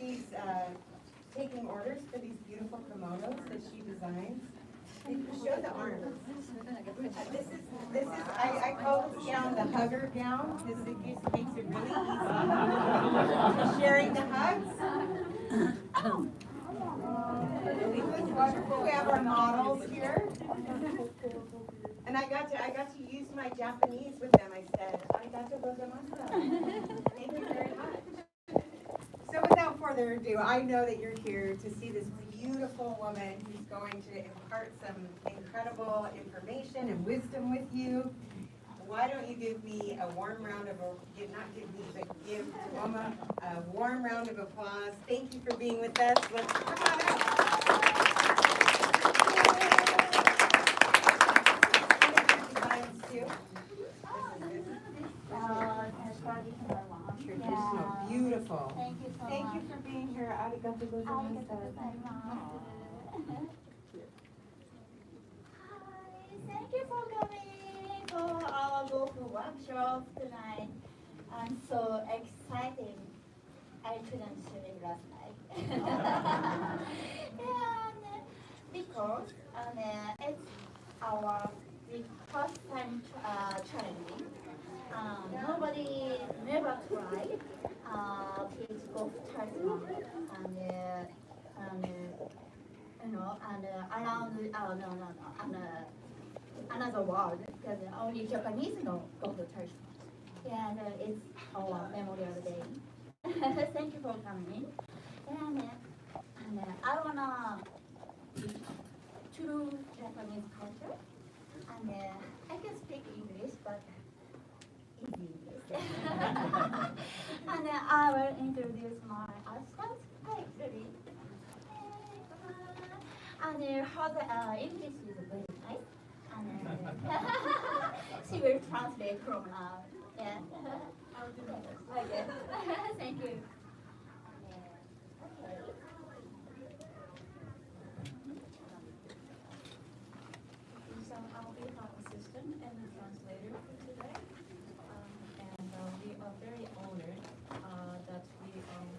she's taking orders for these beautiful kimonos that she designs. Show the arms. This is I call this gown the hugger gown because it makes it really easy sharing the hugs. It's wonderful. We have our models here. And I got to use my Japanese with them. I said, "Arigatou gozaimasu." Thank you very much. So without further ado, I know that you're here to see this beautiful woman who's going to impart some incredible information and wisdom with you. Why don't you give me a warm round of, give Tomomi a warm round of applause. Thank you for being with us. Let's come on out. Traditional, beautiful. Thank you so Thank much. you for being here. Arigatou gozaimasu. Thank you for coming for our Gofu workshop tonight. I'm so excited. I couldn't sleep last night. And because it's our first time challenging. Nobody never tried kids Gofu talisman and around another world because only Japanese know Gofu talisman. And it's our Memorial Day. Thank you for coming. And I wanna true Japanese culture. And I can speak English, but easy English. And I will introduce my husband. Hi, Lily. And her English is very nice. And she will translate from now. Yeah. I'll do that. Okay. Thank you. So I'll be her assistant and the translator for today. And we are very honored that we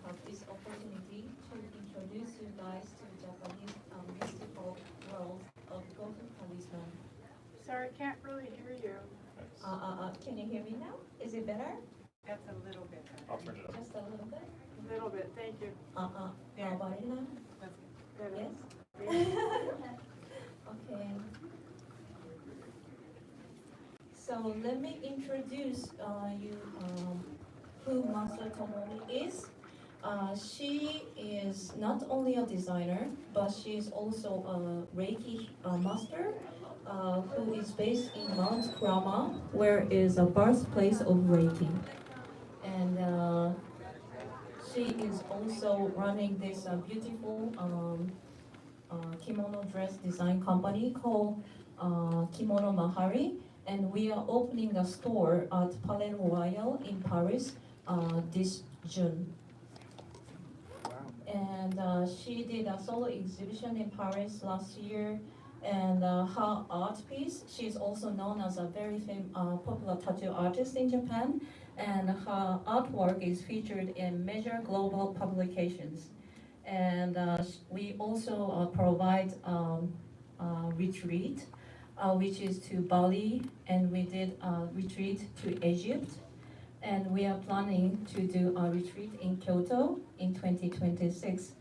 have this opportunity to introduce you guys to the Japanese mystical world of Gofu talisman. Sorry, can't really hear you. Can you hear me now? Is it better? That's a little bit. I'll turn it up. Just a little bit? A little bit, thank you. How about it now? That's better. Yes? Okay. So let me introduce you who Master Tomomi is. She is not only a designer, but she is also a Reiki master who is based in Mount Kurama, where is a birthplace of Reiki. And she is also running this beautiful kimono dress design company called Kimono Mahari, and we are opening a store at Palais Royal in Paris this June. And she did a solo exhibition in Paris last year, and her art piece, she's also known as a very popular tattoo artist in Japan, and her artwork is featured in major global publications. And we also provide retreat, which is to Bali, and we did a retreat to Egypt, and we are planning to do a retreat in Kyoto in 2026.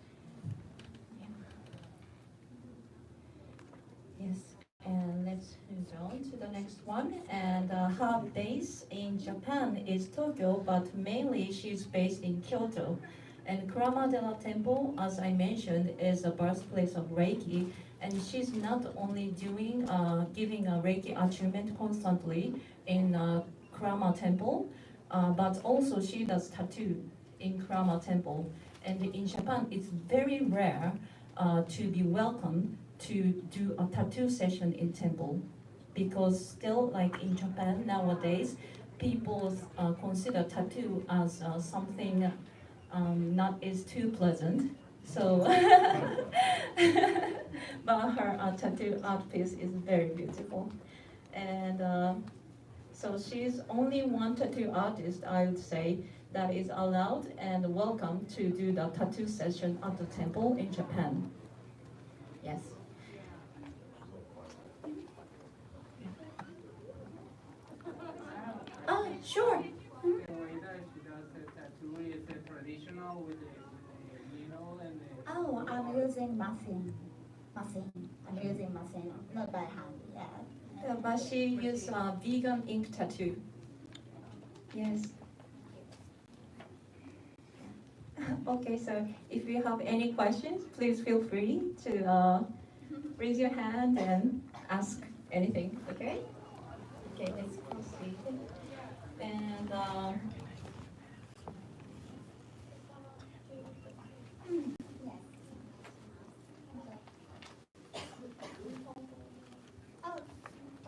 Yes, and let's move on to the next one. And her base in Japan is Tokyo, but mainly she's based in Kyoto. And Kurama-dera Temple, as I mentioned, is the birthplace of Reiki. And she's not only doing giving a Reiki attunement constantly in Kurama Temple, but also she does tattoo in Kurama Temple. And in Japan, it's very rare to be welcomed to do a tattoo session in temple, because still, like in Japan nowadays, people consider tattoo as something not is too pleasant. So, but her tattoo art piece is very beautiful, and so she's only one tattoo artist, I would say, that is allowed and welcome to do the tattoo session at the temple in Japan. Yes. Sure. The way that she does the tattoo is it traditional with the needle and the. Oh, I'm using machine. I'm using machine, not by hand. Yeah. Yeah, but she used vegan ink tattoo. Yes. Okay, so if you have any questions, please feel free to raise your hand and ask anything. Okay. Okay, let's proceed. And Oh,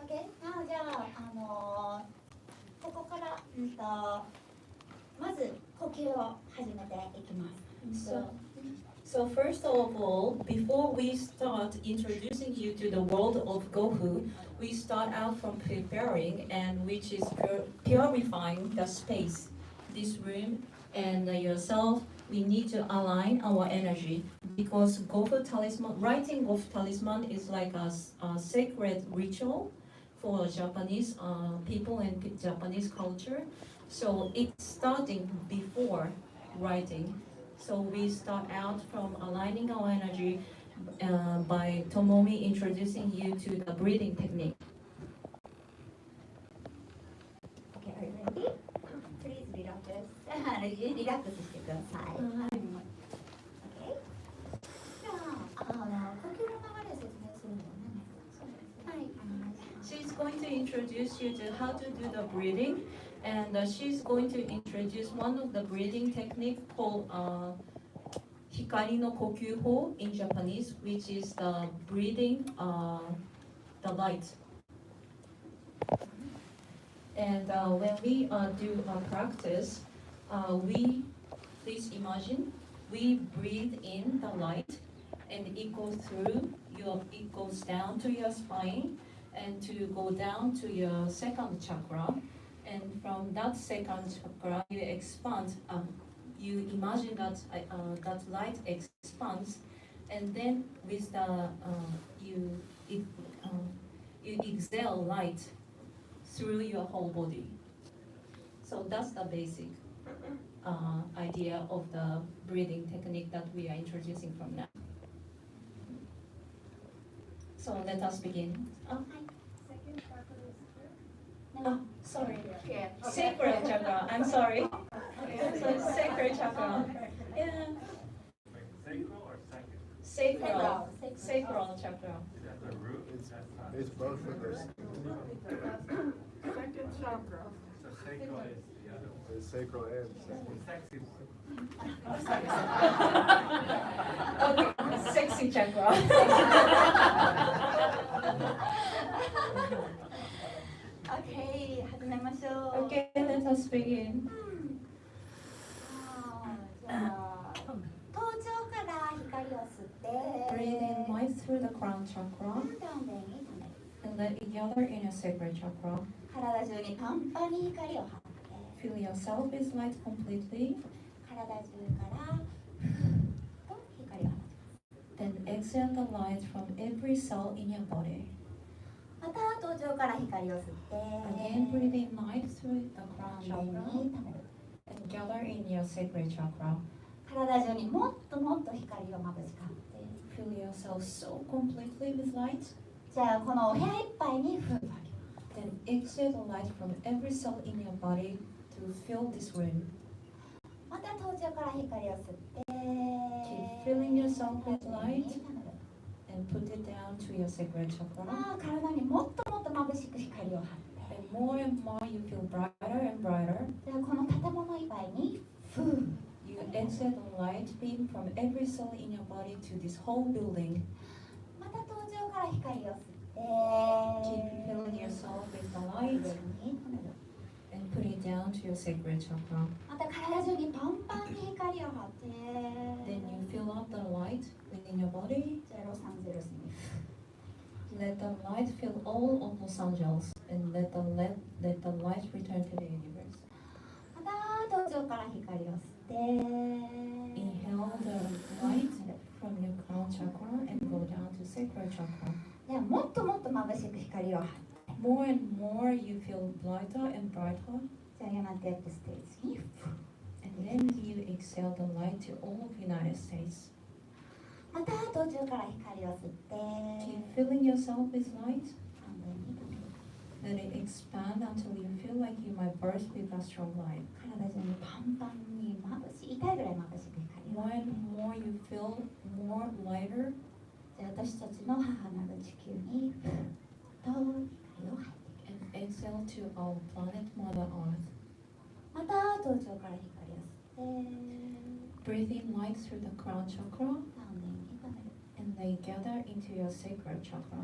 okay. じゃあ、ここから、まず呼吸を始めていきます。So first of all, before we start introducing you to the world of Gofu, we start out from preparing and which is purifying the space, this room and yourself. We need to align our energy because Gofu Talisman, writing Gofu Talisman is like a sacred ritual for Japanese people and Japanese culture. So it's starting before writing. So we start out from aligning our energy by Tomomi introducing you to the breathing technique. Okay, are you ready? Please relax. リラックスしてください。Okay? じゃあ、呼吸の流れ説明するのね。はい、お願いします。She's going to introduce you to how to do the breathing, and she's going to introduce one of the breathing technique called Hikari no Kokyuho in Japanese, which is the breathing the light. And when we do practice, please imagine, we breathe in the light, and it goes down to your spine, and to go down to your second chakra, and from that second chakra you expand. You imagine that that light expands, and then with the you exhale light through your whole body. So that's the basic idea of the breathing technique that we are introducing from now. So let us begin. Sorry. Here. Sacral chakra. I'm sorry. So sacral chakra. Yeah. Sacral or second? Sacral chakra. Is that the root? It's both of those. Second chakra. So sacral is the other one. It's sacral and second. Sexy one. Okay, sexy chakra. Okay, 始めましょう。 Okay, let us begin. じゃあ、頭頂から光を吸って、 Breathe in light through the crown chakra どんどん上に溜める。 and let it gather in your sacral chakra. 体中にパンパンに光を張って、 Fill yourself with light completely. 体中からふーっと光を放つ。 Then exhale the light from every cell in your body. また頭頂から光を吸って、 Again, breathe in light through the crown 上 chakra に溜める。 and gather in your sacral chakra. 体中にもっともっと光を眩しかって、 Fill yourself so completely with light. じゃあこのお部屋いっぱいにふーっと Then exhale the light from every cell in your body to fill this room. また頭頂から光を吸って、 Keep filling yourself with 上 light に溜める。 and put it down to your sacral chakra. 体にもっともっと眩しく光を張って、 And more you feel brighter and brighter. じゃあこの建物いっぱいにふー。 You exhale the light beam from every cell in your body to this whole building. また頭頂から光を吸って、 Keep filling yourself with the 上 light に溜める。 and put it down to your sacral chakra. また体中にパンパンに光を張って、 Then you fill up the light within your body. じゃあロサンゼルスに Let the light fill all of Los Angeles and let the light return to the universe. また頭頂から光 Inhale the light from your crown chakra and go down to sacral chakra. でもっともっと眩しく光を発 More and more you feel brighter and brighter, じゃあやがてエクステージに and then you exhale the light to all of United States. また途中から光を吸って Keep filling yourself with light. 半分に止める Let it expand until you feel like you might burst with a strong light. 体中にパンパンに眩しい痛いぐらい眩しく光を More and more you feel more lighter, じゃあ私たちの母なる地球にふっと光を入っていく and exhale to our planet Mother Earth. また頭頂から光を吸って Breathe in light through the crown chakra, 半分に止める and they gather into your sacral chakra.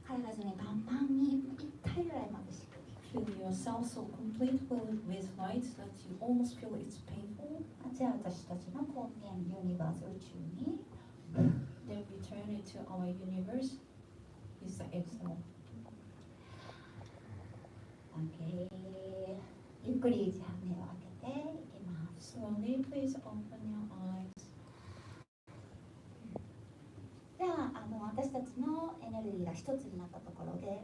体中にパンパンに痛いぐらい眩しく Fill yourself so complete with light that you almost feel it's painful. じゃあ私たちの根源ユニバース宇宙に Then return it to our universe with the exhale. OK ゆっくりじゃあ目を開けていきます Slowly, please open your eyes. じゃあ私たちのエネルギーが一つになったところで、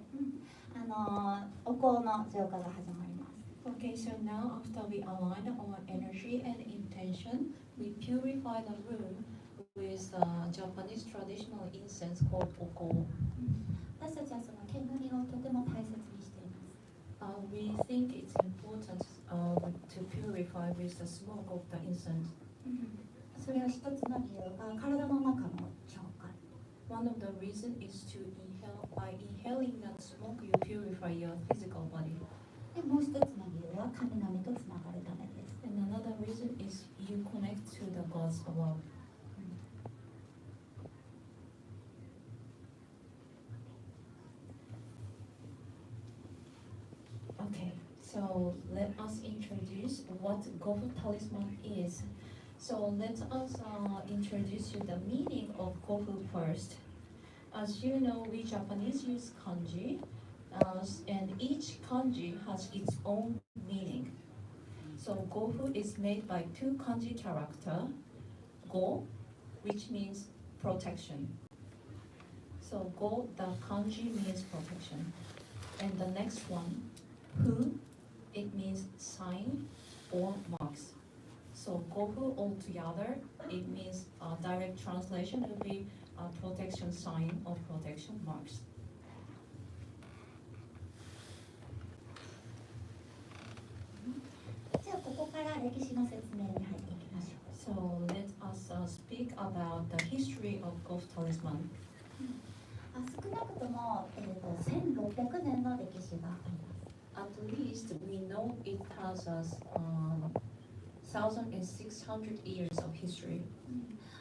お香の浄化が始まります Okay, so now after we align our energy and intention, we purify the room with Japanese traditional incense called oko. 私たちはその煙をとても大切にしています We think it's important to purify with the smoke of the incense. それは一つの理由が体の中の浄化 One of the reasons is to inhale. By inhaling that smoke, you purify your physical body. でもう一つの理由は神々とつながるためです And another reason is you connect to the gods above. Okay, so let us introduce what Gofu Talisman is. So let us introduce you the meaning of Gofu first. As you know, we Japanese use kanji, and each kanji has its own meaning. So Gofu is made by two kanji character, Go, which means protection. So Go, the kanji means protection. And the next one, Fu, it means sign or marks. So Gofu altogether, it means direct translation will be protection sign or protection marks. じゃあここから歴史の説明に入っていきましょう So let us speak about the history of Gofu Talisman. 少なくとも、1600年の歴史があります At least we know it has 1,600 years of history.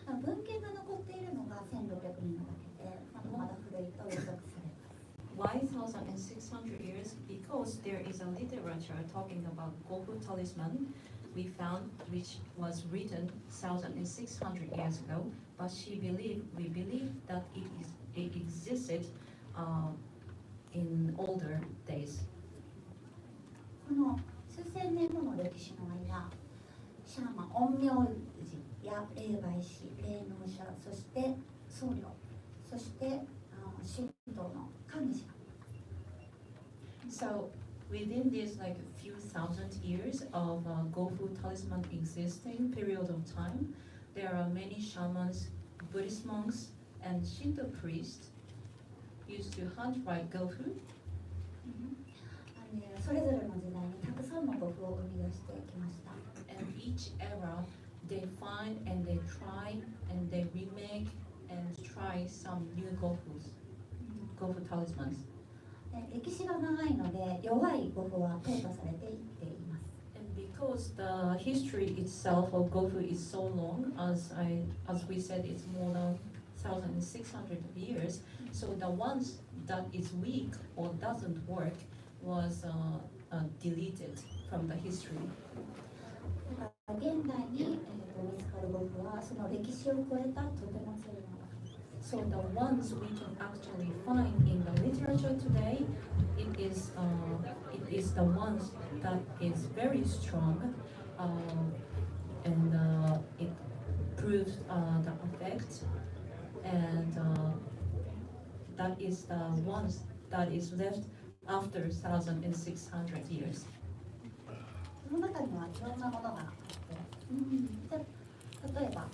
文献が残っているのが1600年なだけでまだ古いと予測されます Why 1,600 years? Because there is a literature talking about Gofu Talisman we found, which was written 1,600 years ago, but we believe that it existed in older days. この数千年もの歴史の間シャーマン陰陽師や霊媒師霊能者そして僧侶そして神道の神様 So within this like a few thousand years of Gofu Talisman existing period of time, there are many shamans, Buddhist monks, and Shinto priests used to hunt by Gofu. それぞれの時代にたくさんの語符を生み出してきました And each era, they find and they try and they remake and try some new Gofus, Gofu talismans. で歴史が長いので弱い語符は淘汰されていっています And because the history itself of Gofu is so long, as we said, it's more than 1,600 years. So the ones that is weak or doesn't work was deleted from the history. 現代に、見つかる語符はその歴史を超えたとても強いもの So the ones we can actually find in the literature today, it is the ones that is very strong, and it proves the effect, and that is the ones that is left after 1,600 years. その中にはいろんなものがあって、例えば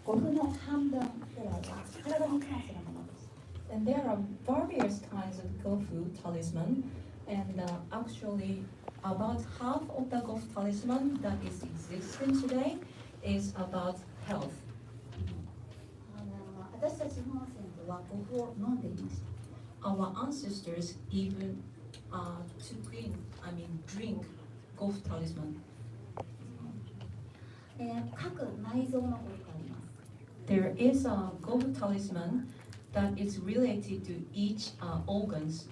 5分の半分ぐらいは体に関するものです。 And there are various kinds of Gofu talisman, and actually about half of the Gofu talisman that is existing today is about health. 私たちの先祖はゴフを飲んでいました。 Our ancestors even drink Gofu talisman. 各内臓のゴフがあります。 There is a Gofu talisman that is related to each organs.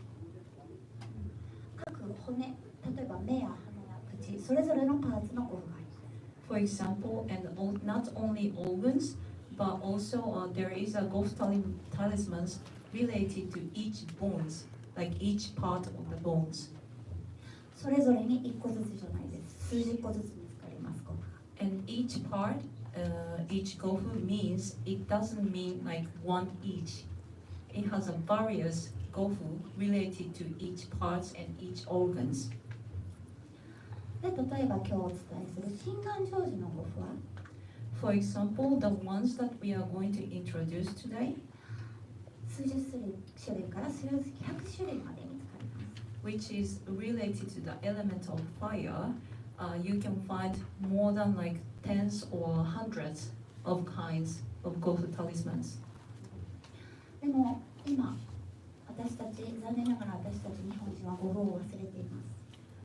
各骨、例えば目や鼻や口、それぞれのパーツのゴフがあります。 For example, and not only organs, but also there is a Gofu talismans related to each bones, like each part of the bones. それぞれに1個ずつじゃないです。数十個ずつ見つかりますゴフが。 And each part, each Gofu means it doesn't mean like one each. It has a various Gofu related to each parts and each organs. で、例えば今日お伝えする心願成就のゴフは For example, the ones that we are going to introduce today, 数十種類から数百種類まで見つかります。 which is related to the element of fire, you can find more than like tens or hundreds of kinds of Gofu talismans. でも今私たち残念ながら私たち日本人はゴフを忘れています。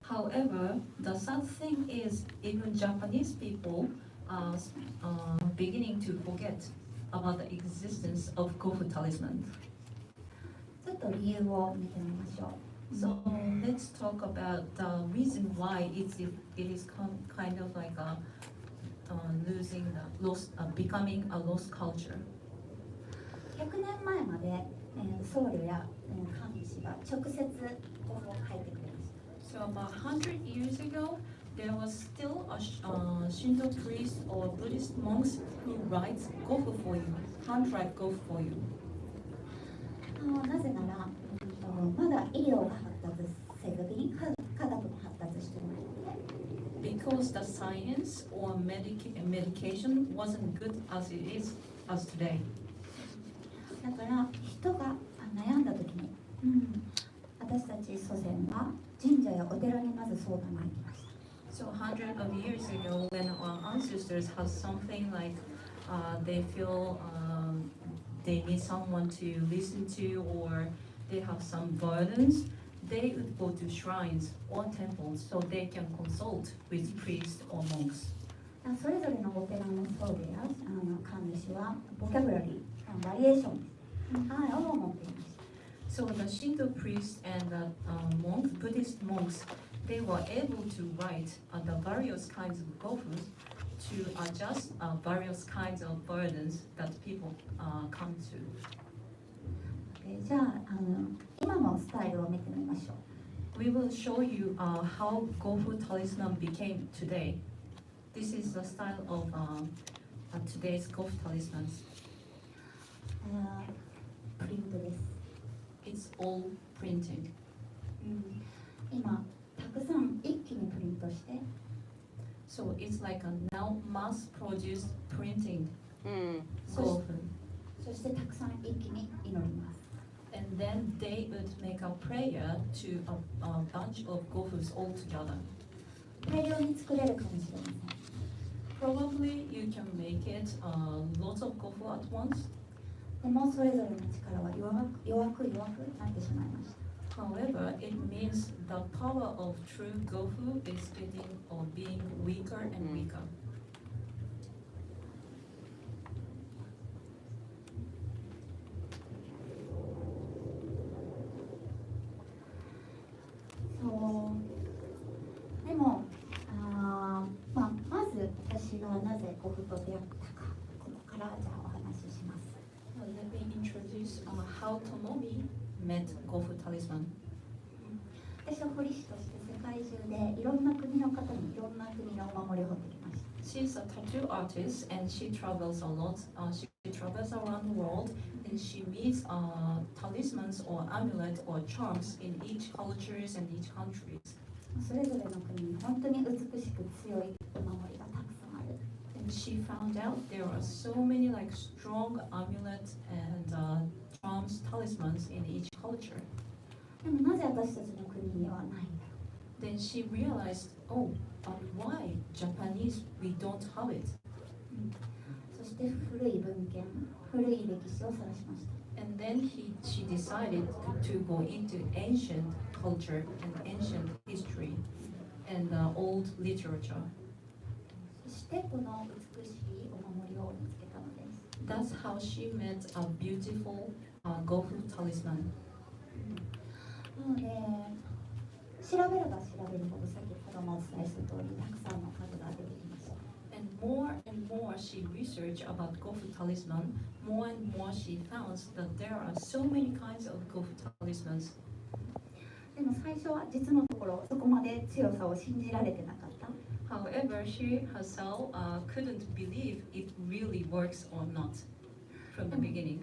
However, the sad thing is even Japanese people are beginning to forget about the existence of Gofu talisman. ちょっと理由を見てみましょう。 So let's talk about the reason why it is kind of like becoming a lost culture. 100年前まで、僧侶や、神師が直接ゴフを書いてくれました。 So about 100 years ago, there was still a Shinto priest or Buddhist monks who writes Gofu for you, handwrite Gofu for you. なぜなら、まだ医療が発達せずに科学も発達しており、 Because the science or medication wasn't good as it is as today. だから人が悩んだ時に、私たち祖先は神社やお寺にまず相談が行きました。 So 100 of years ago, when our ancestors had something like they feel they need someone to listen to or they have some burdens, they would go to shrines or temples so they can consult with priests or monks. それぞれのお寺の僧侶や神主はボキャブラリー、バリエーションを持っていました。 So the Shinto priests and the Buddhist monks, they were able to write the various kinds of gofus to adjust various kinds of burdens that people come to. じゃあ、今のスタイルを見てみましょう。 We will show you how Gofu talisman became today. This is the style of today's Gofu talismans. プリントです。 It's all printing. 今、たくさん一気にプリントして、 So it's like a now mass-produced printing そ Gofu. してたくさん一気に祈ります。 And then they would make a prayer to a bunch of gofus all together. 大量に作れるかもしれません。 Probably you can make it lots of gofu at once. でもそれぞれの力は弱くなってしまいました。 However, it means the power of true gofu is getting or being weaker and weaker. でもまず私がなぜゴフと出会ったか、ここからじゃあお話しします。 Well, let me introduce how Tomomi met Gofu talisman. 私は彫り師として世界中でいろんな国の方にいろんな国のお守りを彫ってきました。she's a tattoo artist and she travels a lot. She travels around the world and she meets talismans or amulet or charms in each cultures and each countries. それぞれの国に本当に美しく強いお守りがたくさんある。 And she found out there are so many like strong amulets and charms, talismans in each culture. でもなぜ私たちの国にはないんだろ Then she realized, oh, but why Japanese we don't have it? う。そして古い文献、古い歴史を探しました。 And then she decided to go into ancient culture and ancient history and old literature. そしてこの美しいお守りを見つけたのです。 That's how she met a beautiful Gofu talisman. なので、調べれば調べるほど先ほどもお伝えした通り、たくさんの数が出てきました。 And more she researched about Gofu talisman, more and more she found that there are so many kinds of Gofu talismans. でも最初は実のところそこまで強さを信じられてなかった。 However, she herself couldn't believe it really works or not from the beginning.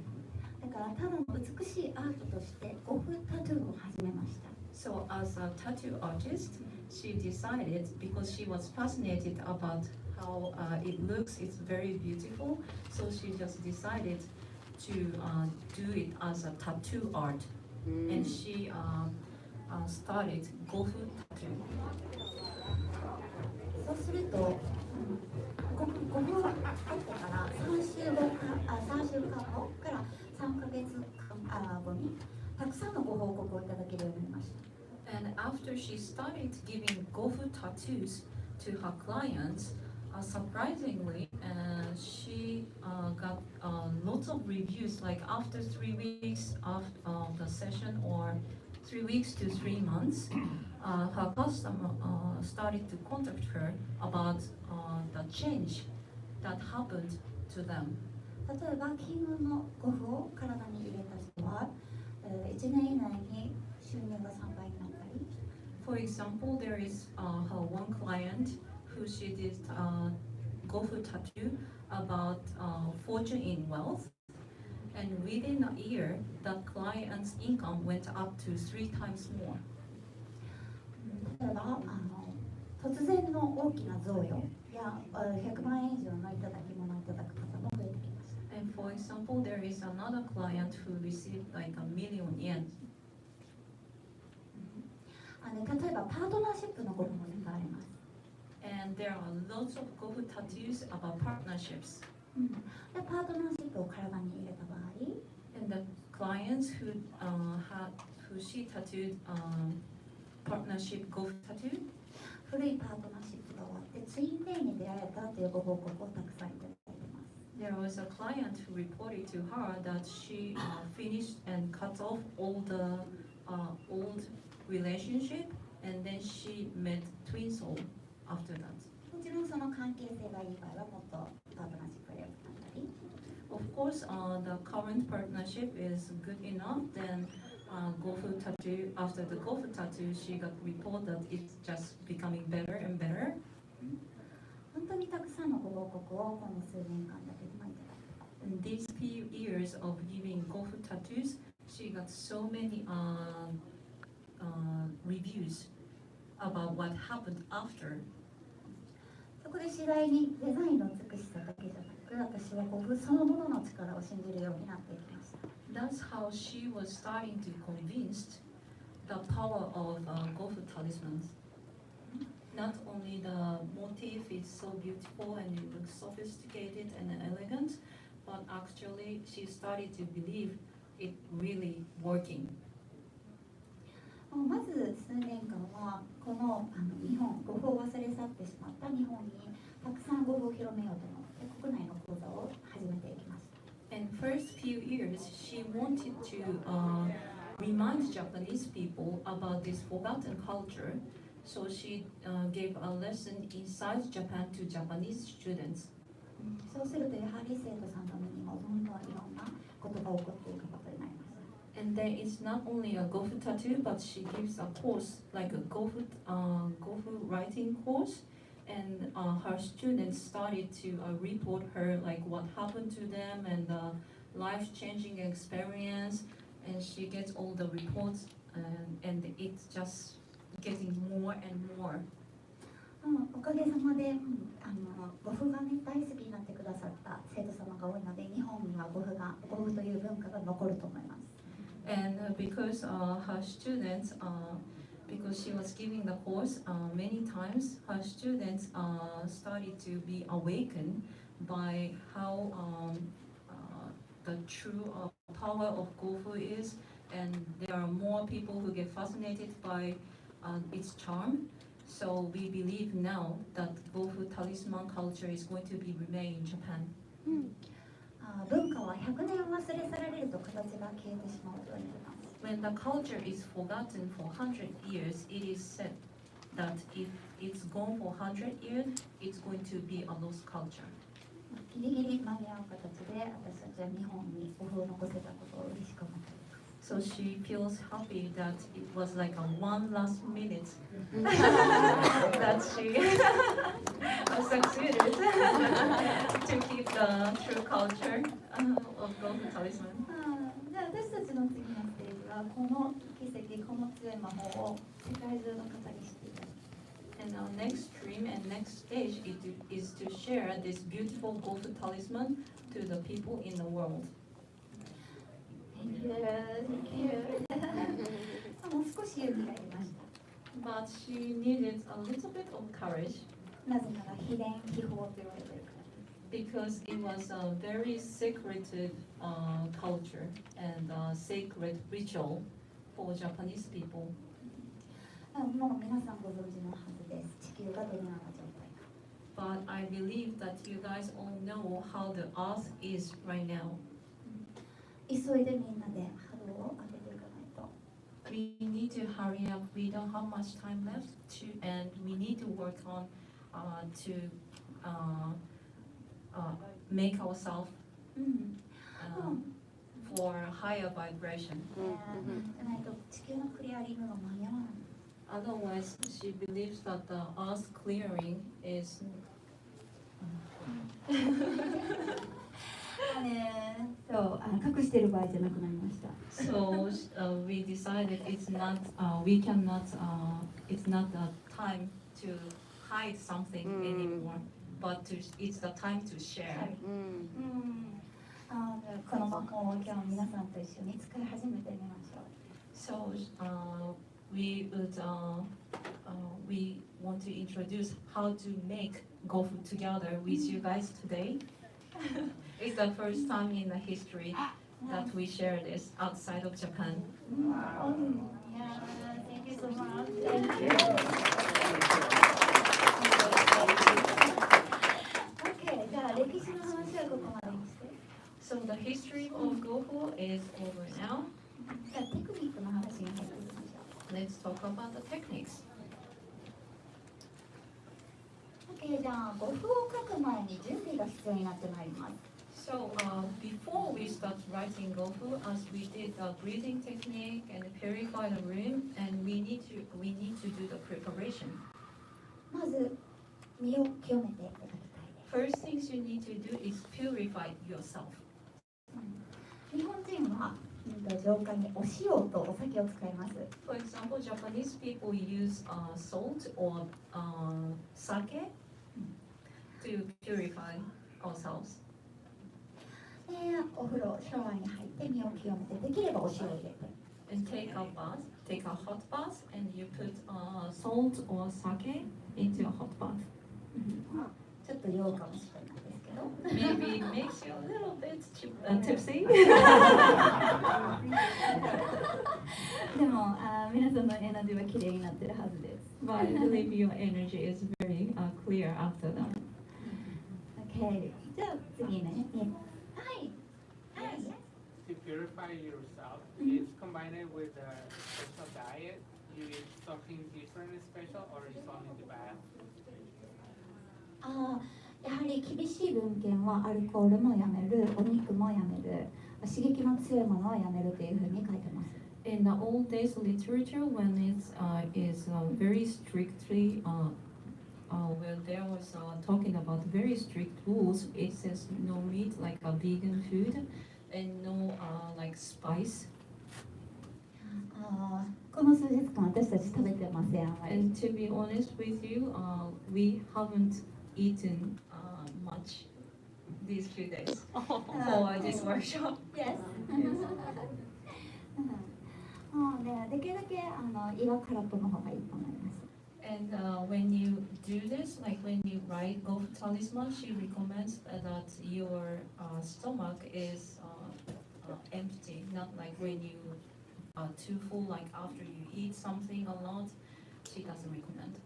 だからただの美しいアートとしてゴフタトゥーを始めました。 So as a tattoo artist, she decided because she was fascinated about how it looks, it's very beautiful. So she just decided to do it as a tattoo art, and she started Gofu tattoo. そうすると、ゴフが入ってから3週間後から3ヶ月間後にたくさんのご報告をいただけるようになりました。 And after she started giving Gofu tattoos to her clients, surprisingly, she got lots of reviews. Like after 3 weeks of the session, or 3 weeks to 3 months, her customer started to contact her about the change that happened to them. 例えば金運のゴフを体に入れた人は、1年以内に収入が3倍になったり、 For example, there is her one client who she did Gofu tattoo about fortune in wealth, and within a year, that client's income went up to 3 times more. 例えば突然の大きな贈与や100万円以上のいただき物をいただく方も増えてきました。 And for example, there is another client who received like 1,000,000 yen. 例えばパートナーシップのゴフもいっぱいあります。 And there are lots of Gofu tattoos about partnerships. でパートナーシップを体に入れた場合、 And the clients who she tattooed partnership Gofu tattoo, 古いパートナーシップが終わってツインレイに出会えたというご報告をたくさんいただいています。 there was a client who reported to her that she finished and cut off all the old relationship, and then she met twin soul after that. もちろんその関係性がいい場合はもっとパートナーシップが良くなったり、 Of course, the current partnership is good enough. Then Gofu tattoo, after the Gofu tattoo, she got report that it's just becoming better and better. 本当にたくさんのご報告をこの数年間だけでもいただいて、 In these few years of giving Gofu tattoos, she got so many reviews about what happened after. そこで次第にデザインの美しさだけじゃなく、私はゴフそのものの力を信じるようになっていきました。 That's how she was starting to convince the power of Gofu talismans. Not only the motif is so beautiful and it looks sophisticated and elegant, but actually she started to believe it really working. まず数年間はこの日本、ゴフを忘れ去ってしまった日本にたくさんゴフを広めようと思って国内の講座を始めていきました。 And first few years, she wanted to remind Japanese people about this forgotten culture. So she gave a lesson inside Japan to Japanese students. そうするとやはり生徒さんの目にもどんどんいろんなことが起こっていくことになりました。 And then it's not only a Gofu tattoo, but she gives a course, like a Gofu writing course. and her students started to report her like what happened to them and life-changing experience, and she gets all the reports, and it's just getting more and more. おかげさまで、ゴフがね、大好きになってくださった生徒様が多いので、日本にはゴフという文化が残ると思います。And because her students, because she was giving the course many times, her students started to be awakened by how the true power of Gofu is, and there are more people who get fascinated by its charm. So we believe now that Gofu talisman culture is going to be remain in Japan. 文化は100年忘れ去られると形が消えてしまうと言われています。When the culture is forgotten for 100 years, it is said that if it's gone for 100 years, it's going to be a lost culture. ギリギリ間に合う形で私たちは日本にゴフを残せたことを嬉しく思っています。So she feels happy that it was like a one last minute that she succeeded to keep the true culture of Gofu talisman. じゃあ私たちの次のステージはこの奇跡、この強い魔法を世界中の方にしていただきます。 And our next stream and next stage is to share this beautiful Gofu talisman to the people in the world. Thank you, thank you. もう少し勇気がいりました。 But she needed a little bit of courage なぜなら秘伝、秘宝と言われているからです。 because it was a very secretive culture and sacred ritual for Japanese people. もう皆さんご存知のはずです。地球がどのような状態か。 But I believe that you guys all know how the earth is right now. 急いでみんなで波動を上げていかないと。 We need to hurry up. We don't have much time left and we need to work on to make ourselves for higher vibration. じゃないと地球のクリアリングが間に合わない。 Otherwise, she believes that the earth clearing is そう隠している場合じゃなくなりました。 so. We decided it's not. We cannot. It's not the time to hide something anymore, but it's the time to share. この魔法を今日皆さんと一緒に使い始めてみましょう。 So we want to introduce how to make Gofu together with you guys today. It's the first time in the history that we share this outside of Japan. Yeah, thank you so much. Thank you. Okay, じゃあ歴史の話はここまでにして。 So the history of Gofu is over now. じゃあテクニックの話に入っていきましょう。 Let's talk about the techniques. Okay, じゃあゴフを書く前に準備が必要になってまいります。 So before we start writing Gofu, as we did the breathing technique and purify the room, and we need to do the preparation. まず身を清めていただきたいです。 First things you need to do is purify yourself. 日本人は浄化にお塩とお酒を使います。 For example, Japanese people use salt or sake to purify ourselves. で、お風呂、シャワーに入って身を清めて、できればお塩を入れて。 And take a bath, take a hot bath, and you put salt or sake into a hot bath. ちょっと酔うかもしれないですけど。 Maybe it makes you a little bit tipsy. でも皆さんのエナジーは綺麗になってるはずです。 But I believe your energy is very clear after that. Okay. じゃあ次ね。はい。はい。 To purify yourself, it's combined with a special diet. You eat something different and special, or it's only the bath? やはり厳しい文献はアルコールもやめる、お肉もやめる、刺激の強いものはやめるというふうに書いてます。 In the old days literature, when it is very strictly where there was talking about very strict rules. It says no meat, like a vegan food, and no like spice. この数日間私たち食べてませんあまり。 And to be honest with you, we haven't eaten much these few days for this workshop. Yes. もうね、できるだけ胃が空っぽの方がいいと思います。 And when you do this, like when you write Gofu Talisman, she recommends that your stomach is empty, not like when you are too full, like after you eat something a lot. She doesn't recommend.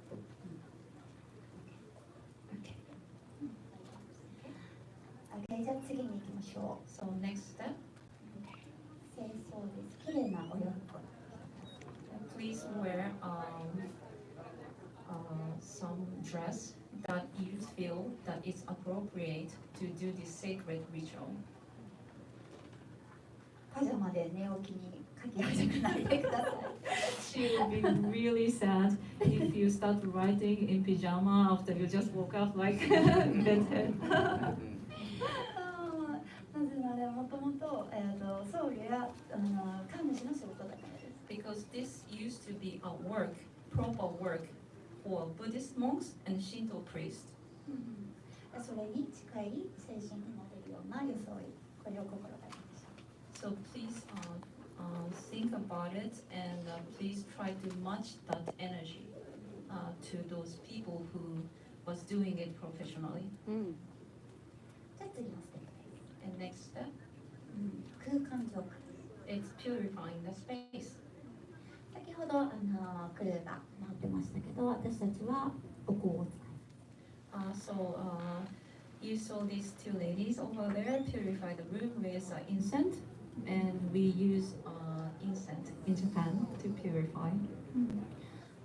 Okay. Okay, じゃあ次に行きましょう。 So next step, 清掃です。綺麗なお洋服。 please wear some dress that you feel that is appropriate to do this sacred ritual. パジャマで寝起きに書き始めないでください。 She will be really sad if you start writing in pajama after you just woke up like bedhead. なぜならもともと僧侶や神主の仕事だからです。 Because this used to be a work, proper work for Buddhist monks and Shinto priests. それに近い精神になれるような装い、これを心がけましょう。 So please think about it and please try to match that energy to those people who was doing it professionally. じゃあ次のステップです。 And next step, 空間浄化。 it's purifying the space. 先ほどクルーが回ってましたけど、私たちはお香を使います。 So you saw these two ladies over there purify the room with incense, and we use incense in Japan to purify.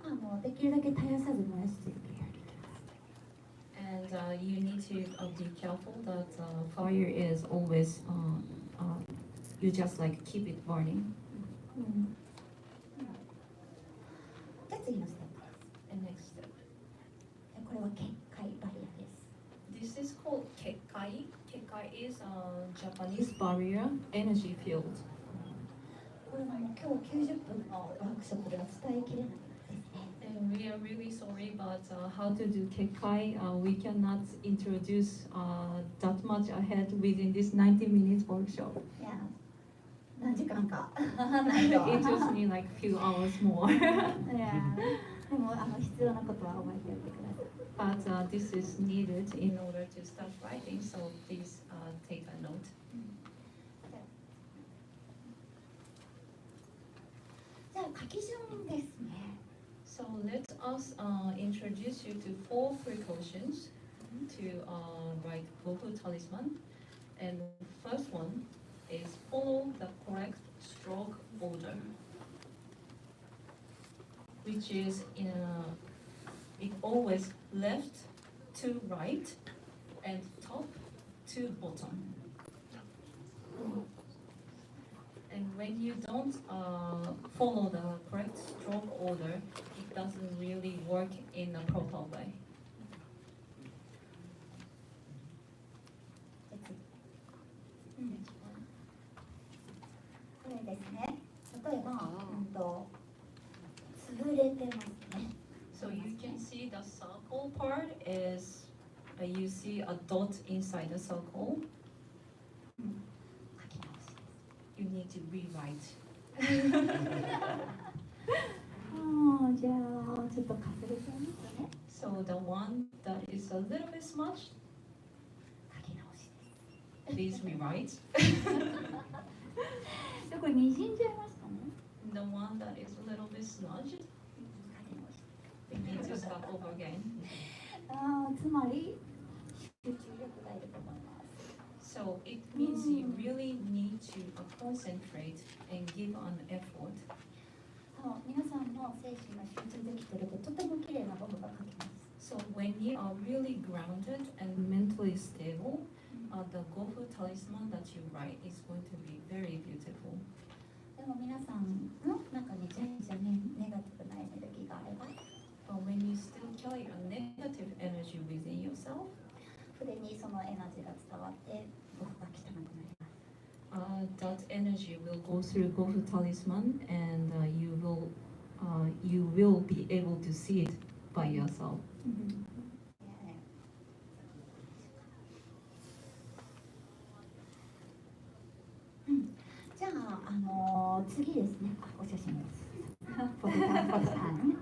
もうできるだけ絶やさず燃やし続ける。 And you need to be careful that fire is always you just like keep it burning. じゃあ次のステップです。 And next step, これは結界バリアです。 this is called KEKKAI. KEKKAI is a Japanese barrier energy field. これはもう今日90分のワークショップでは伝えきれないですね。 And we are really sorry, but how to do KEKKAI, we cannot introduce that much ahead within this 90 minutes workshop. いや、何時間かないと。 It just need like few hours more. いや、でも必要なことは覚えておいてください。 But this is needed in order to start writing, so please take a note. じゃあ書き順ですね。 So let us introduce you to 4 precautions to write Gofu Talisman. And first one is follow the correct stroke order, which is it always left to right and top to bottom. And when you don't follow the correct stroke order, it doesn't really work in a proper way. これですね。例えば、潰れてますね。 So you can see the circle part is you see a dot inside the circle. 書き直しです。 You need to rewrite. じゃあちょっとかすれちゃいますね。 So the one that is a little bit smudged, 書き直しです。 please rewrite. でこれにじんじゃいましたね。 The one that is a little bit smudged, 書き直し。 you need to start over again. つまり集中力がいると思います。 So it means you really need to concentrate and give an effort. 皆さんの精神が集中できてるととても綺麗なボムが書けます。 So when you are really grounded and mentally stable, the Gofu Talisman that you write is going to be very beautiful. でも皆さんの中に全然ネガティブなエネルギーがあれば、But when you still carry a negative energy within yourself, 筆にそのエナジーが伝わってゴフが汚くなります。that energy will go through Gofu Talisman, and you will be able to see it by yourself. じゃあ、次ですね。お写真です。フォトタイムね。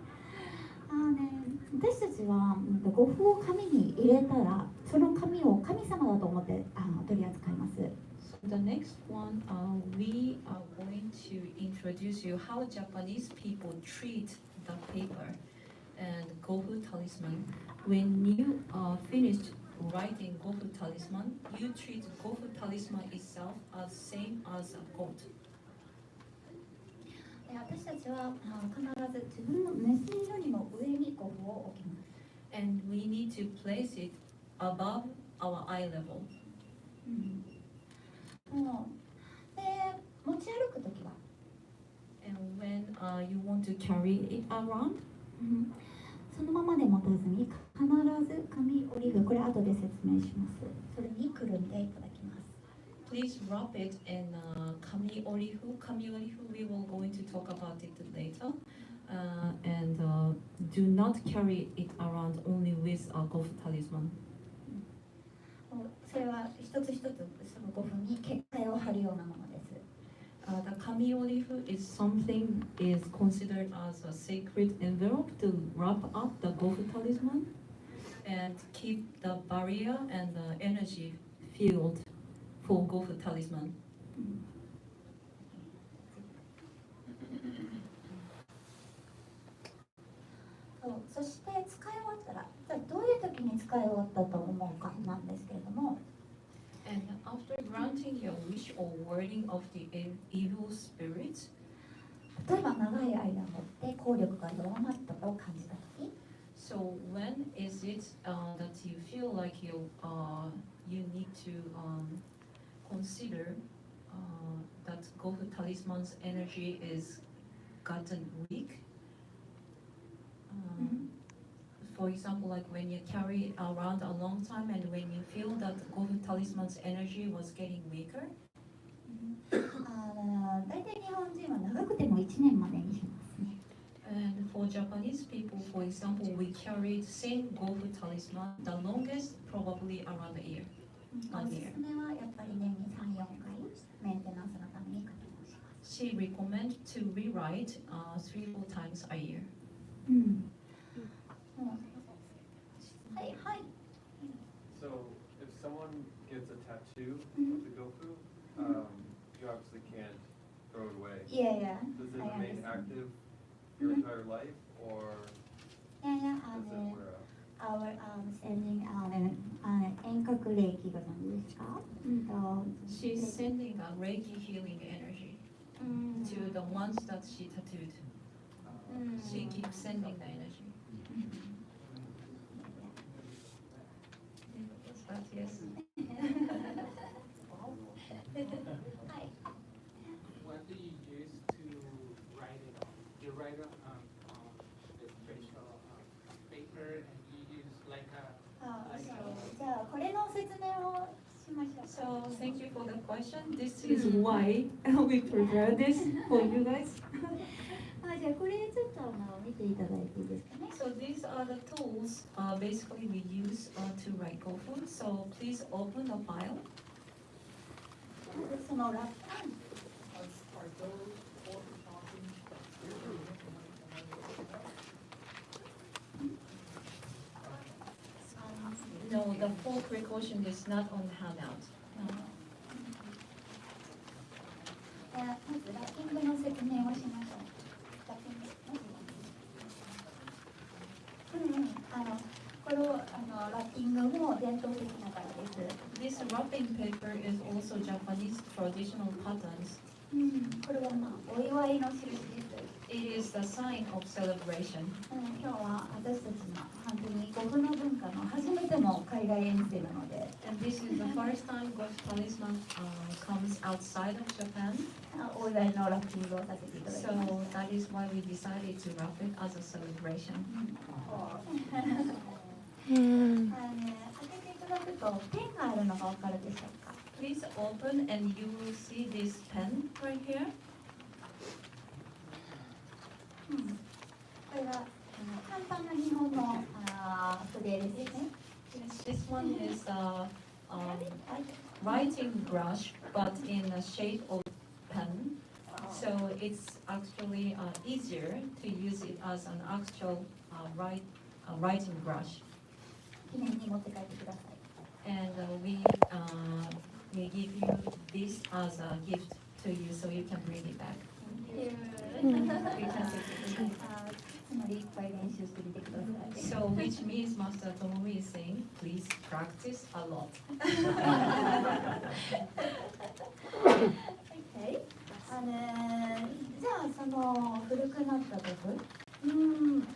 私たちはゴフを紙に入れたら、その紙を神様だと思って取り扱います。So the next one, we are going to introduce you how Japanese people treat the paper and Gofu Talisman. When you are finished writing Gofu Talisman, you treat Gofu Talisman itself as same as a goat. 私たちは必ず自分の目線よりも上にゴフを置きます。And we need to place it above our eye level. で、持ち歩くときは、And when you want to carry it around, そのままで持たずに必ず紙オリーブ、これ後で説明します。それにくるんでいただきます。please wrap it in KAMI-ORI-FU. KAMI-ORI-FU, we will going to talk about it later. And do not carry it around only with a Gofu Talisman. それは一つ一つその5分に結界を貼るようなものです。The KAMI-ORI-FU is something is considered as a sacred envelope to wrap up the Gofu Talisman and keep the barrier and the energy field for Gofu Talisman. そして使い終わったら、じゃあどういう時に使い終わったと思うかなんですけれども、And after granting your wish or wording of the evil spirits, 例えば長い間持って効力が弱まったと感じた時、 so when is it that you feel like you need to consider that Gofu Talisman's energy is gotten weak? For example, like when you carry it around a long time and when you feel that Gofu Talisman's energy was getting weaker, 大体日本人は長くても1年までにしますね。 and for Japanese people, for example, we carried same Gofu Talisman the longest probably around a year. おすすめはやっぱり年に3、4回メンテナンスのために確認します。 She recommend to rewrite 3-4 times a year. はいはい。 So if someone gets a tattoo of the Gofu, you obviously can't throw it away. Yeah. Does it I remain understand. active your entire life, or Yeah, does it wear out? our sending 遠隔霊気が何ですかShe's sending a Reiki healing energy to the ones that she tattooed. She keeps sending the energy. But yes. What do you use to write it on? You write it on the special paper, and you use like a. じゃあこれの説明をしましょう。 So thank you for the question. This is why we prepare this for you guys. じゃあこれちょっと見ていただいていいですかね。 So these are the tools basically we use to write Gofu. So please open the file. そのラップ No, the full precaution is not on handout. まずラッピングの説明をしましょう。ラッピングこれをラッピングも伝統的な柄です。 This wrapping paper is also Japanese traditional patterns. これはお祝いの印です。 It is the sign of celebration. 今日は私たちの本当にゴフの文化の初めての海外遠征なので、 And this is the first time Gofu Talisman comes outside of Japan, お祝いのラッピングをさせていただき so ました that is why we decided to wrap it as a celebration. 開けていただくとペンがあるのがわかるでしょうか Please open and you will see this pen right here. これが簡単な日本の筆ですね Yes, this one is a writing brush, but in the shape of pen. So it's actually easier to use it as an actual writing brush. 記念に持って帰ってください And we give you this as a gift to you, so you can bring it back. You can take it. つまりいっぱい練習してみてください So which means Master Tomomi is saying, please practice a lot. Okay. じゃあその古くなった部分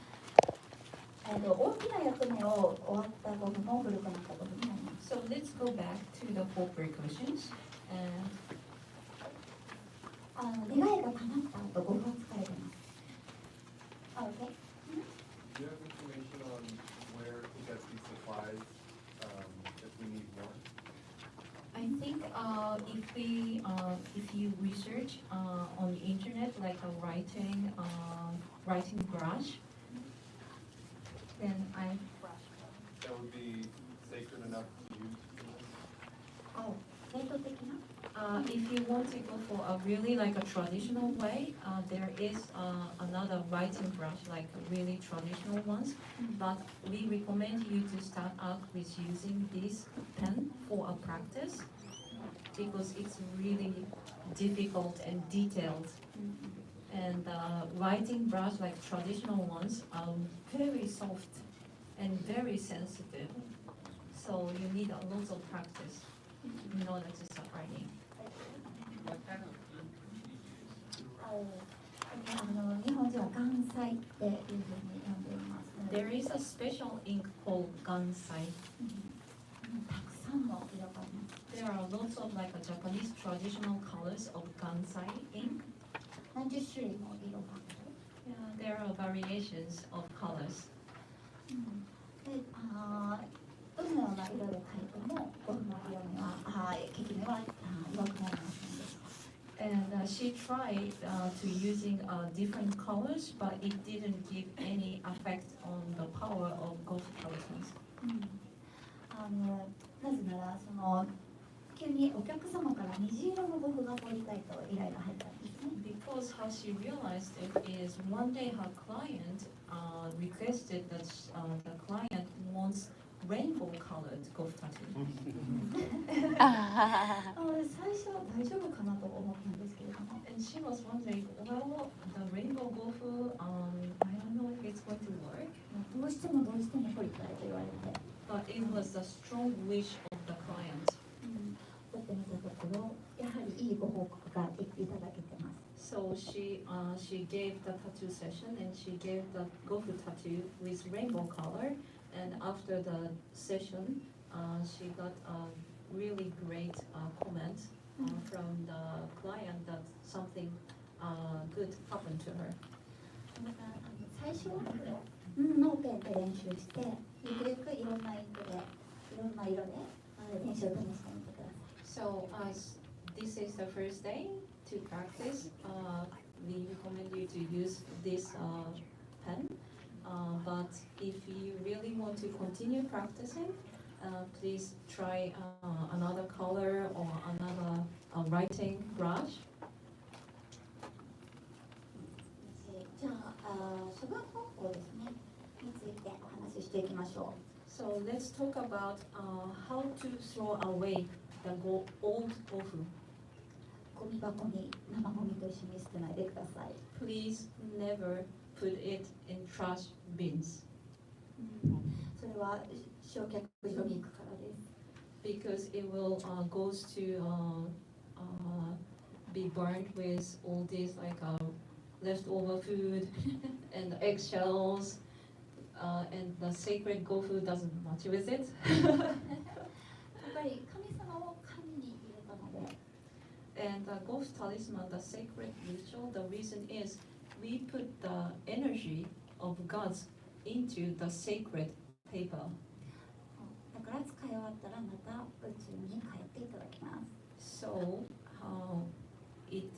大きな役目を終わった部分も古くなった部分になります So let's go back to the 4 precautions. And 願いが叶った後5分疲れてます Okay. Do you have information on where to get these supplies if we need more? I think if you research on the internet like a writing brush, then That would be sacred enough to use for this? 伝統的な if you want to go for a really like a traditional way, there is another writing brush like really traditional ones, but we recommend you to start out with using this pen for a practice because it's really difficult and detailed. And writing brush like traditional ones are very soft and very sensitive. So you need a lot of practice in order to start writing. What kind of ink do you use to write? 日本人は岩彩っていうふうに呼んでいます There is a special ink called gansai. たくさんの色があります There are lots of like a Japanese traditional colors of gansai ink. 何十種類も色がある Yeah, there are variations of colors. でどのような色で描いてもゴフの色には効き目は弱くなりませんでした And she tried to using different colors, but it didn't give any effect on the power of Gofu talismans. なぜならその急にお客様から虹色のゴフが彫りたいと依頼が入ったんですね Because how she realized it is one day her client requested that the client wants rainbow colored Gofu tattoo. 最初は大丈夫かなと思ったんですけれども And she was wondering, well, the rainbow Gofu, I don't know if it's going to work. どうしても彫りたいと言われて But it was the strong wish of the client. 彫ってみたところやはりいいご報告がいただけてます So she gave the tattoo session and she gave the Gofu tattoo with rainbow color. And after the session, she got a really great comment from the client that something good happened to her. また最初はノーペンで練習してゆくゆくいろんなインクでいろんな色で練習を試してみてください So as this is the first day to practice, we recommend you to use this pen. But if you really want to continue practicing, please try another color or another writing brush. じゃあ処分方法ですねについてお話ししていきましょ So let's talk about how to throw away the old Gofu. うゴミ箱に生ゴミと一緒に捨てないでください Please never put it in trash bins それは焼却場に行くからです because it will goes to be burned with all this like leftover food and eggshells, and the sacred Gofu doesn't match with it. やっぱり神様を神に入れたので And the Gofu Talisman, the sacred ritual, the reason is we put the energy of gods into the sacred paper. だから使い終わったらまた宇宙に帰っていただきます。 So it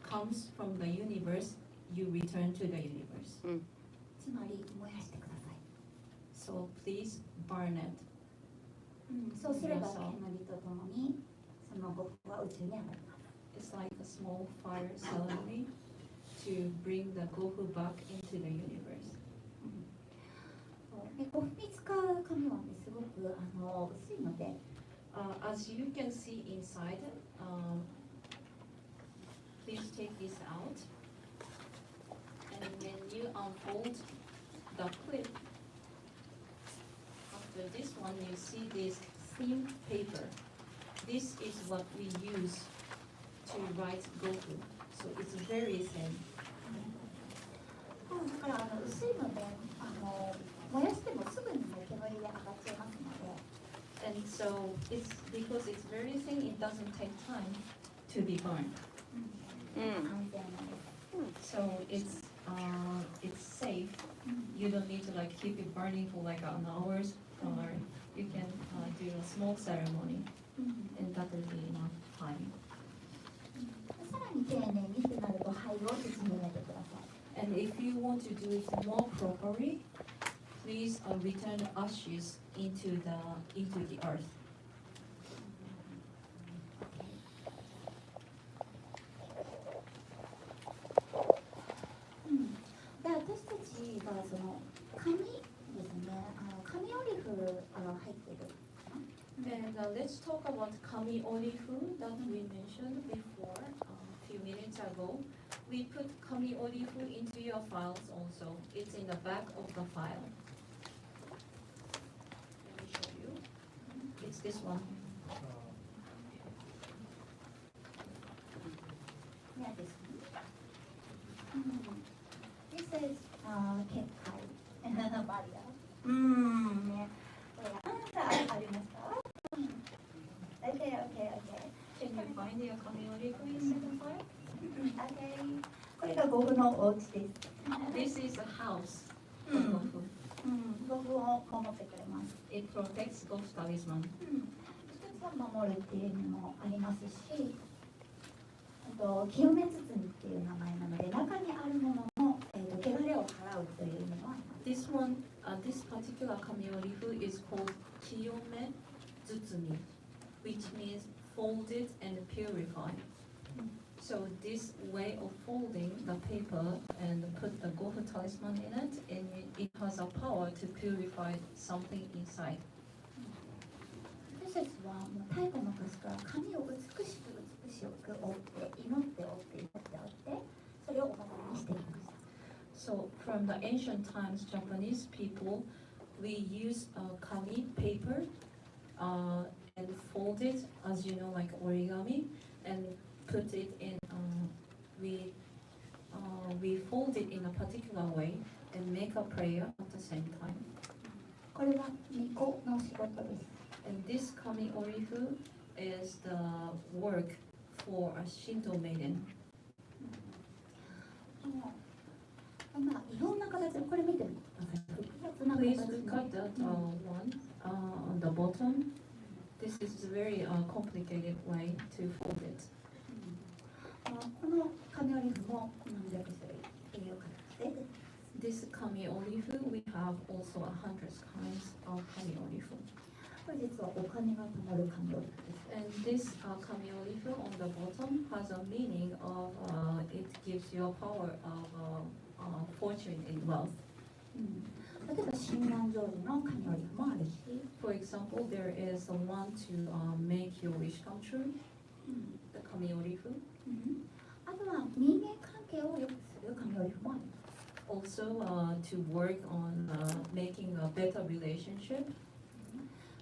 comes from the universe, you return to the universe. つまり燃やしてください。 So please burn it. そうすれば煙とともにそのゴフは宇宙に上がります。 It's like a small fire ceremony to bring the Gofu back into the universe. でゴフに使う紙はねすごく薄いので、 As you can see inside, please take this out. And when you unfold the clip, after this one, you see this thin paper. This is what we use to write Gofu. So it's very thin. だから薄いので燃やしてもすぐにも煙で上がっちゃいますので。 And so it's because it's very thin, it doesn't take time to be burned. 安全なんです。 So it's safe. You don't need to like keep it burning for like an hours, or you can do a small ceremony, and that will be enough time. さらに丁寧にってなると灰を縮めてください。 And if you want to do it more properly, please return the ashes into the earth. で私たちがその紙ですね、紙オリフ入ってる。 And let's talk about KAMI-ORI-FU that we mentioned before a few minutes ago. We put KAMI-ORI-FU into your files also. It's in the back of the file. Let me show you. It's this one. Yeah, this one. This is KEKKAI barrier. ね、これありますか？Okay. Can you find your KAMI-ORI-FU in second file? Okay. これがゴフのお家です。 This is a house for Gofu. ゴフを守ってくれます。 It protects Gofu Talisman. 一つは守るっていう意味もありますし、清め包みっていう名前なので、中にあるものの、汚れを払うという意味もあります。 This one, this particular KAMI-ORI-FU is called Kiyome Zutsumi, which means folded and purified. So this way of folding the paper and put the Gofu talisman in it, and it has a power to purify something inside. 私たちはもう太古の昔から髪を美しく折って祈って折ってそれをお守りにしてきました。 So from the ancient times, Japanese people, we use kami paper and fold it, as you know, like origami, and put it in. We fold it in a particular way and make a prayer at the same time. これは巫女の仕事です。 And this KAMI-ORI-FU is the work for a Shinto maiden. いろんな形でこれ見てみてください。複雑な Please 形 look の at that one on the bottom. This is a very complicated way to fold it. この紙折り符も何百種類っていう形で This KAMI-ORI-FU, we have also 100 kinds of KAMI-ORI-FU. これ実はお金が貯まる紙折り符です。 And this KAMI-ORI-FU on the bottom has a meaning of it gives you a power of fortune and wealth. 例えば新願成就の紙折り符もあるし、 For example, there is a one to make your wish come true, the KAMI-ORI-FU. あとは人間関係を良くする紙折り符もあります。 Also to work on making a better relationship.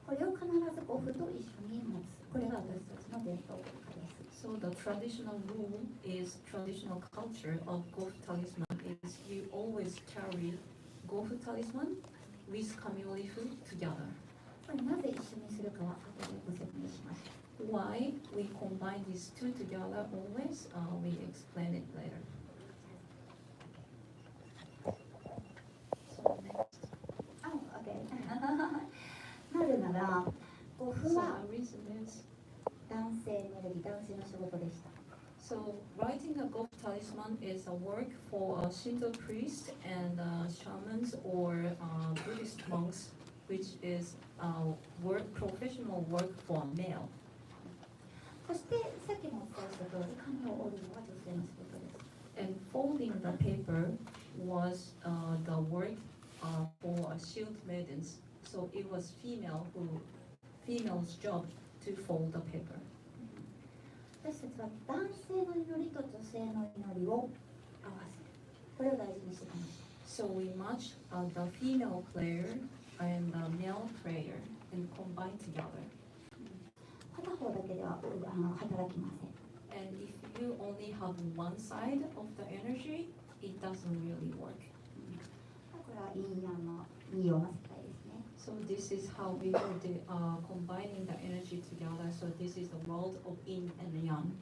これを必ずゴフと一緒に持つ。これが私たちの伝統文化です。 So the traditional rule is traditional culture of Gofu talisman is you always carry Gofu talisman with KAMI-ORI-FU together. これなぜ一緒にするかは後でご説明します。why we combine these two together always, we explain it later. So next. Oh, okay. なぜなら、ゴフ So は the reason is, 男性エネルギー、男性の仕事でした。 so writing a Gofu talisman is a work for a Shinto priest and shamans or Buddhist monks, which is professional work for a male. そして、さっきもお伝えした通り、紙を折るのは女性の仕事です。 And folding the paper was the work for shield maidens. So it was female's job to fold the paper. 私たちは男性の祈りと女性の祈りを合わせる。これを大事にしてきました。 So we match the female prayer and the male prayer and combine together. 片方だけでは働きません。 And if you only have one side of the energy, it doesn't really work. これは陰陽の2様の世界ですね。 So this is how we are combining the energy together. So this is the world of yin and yang.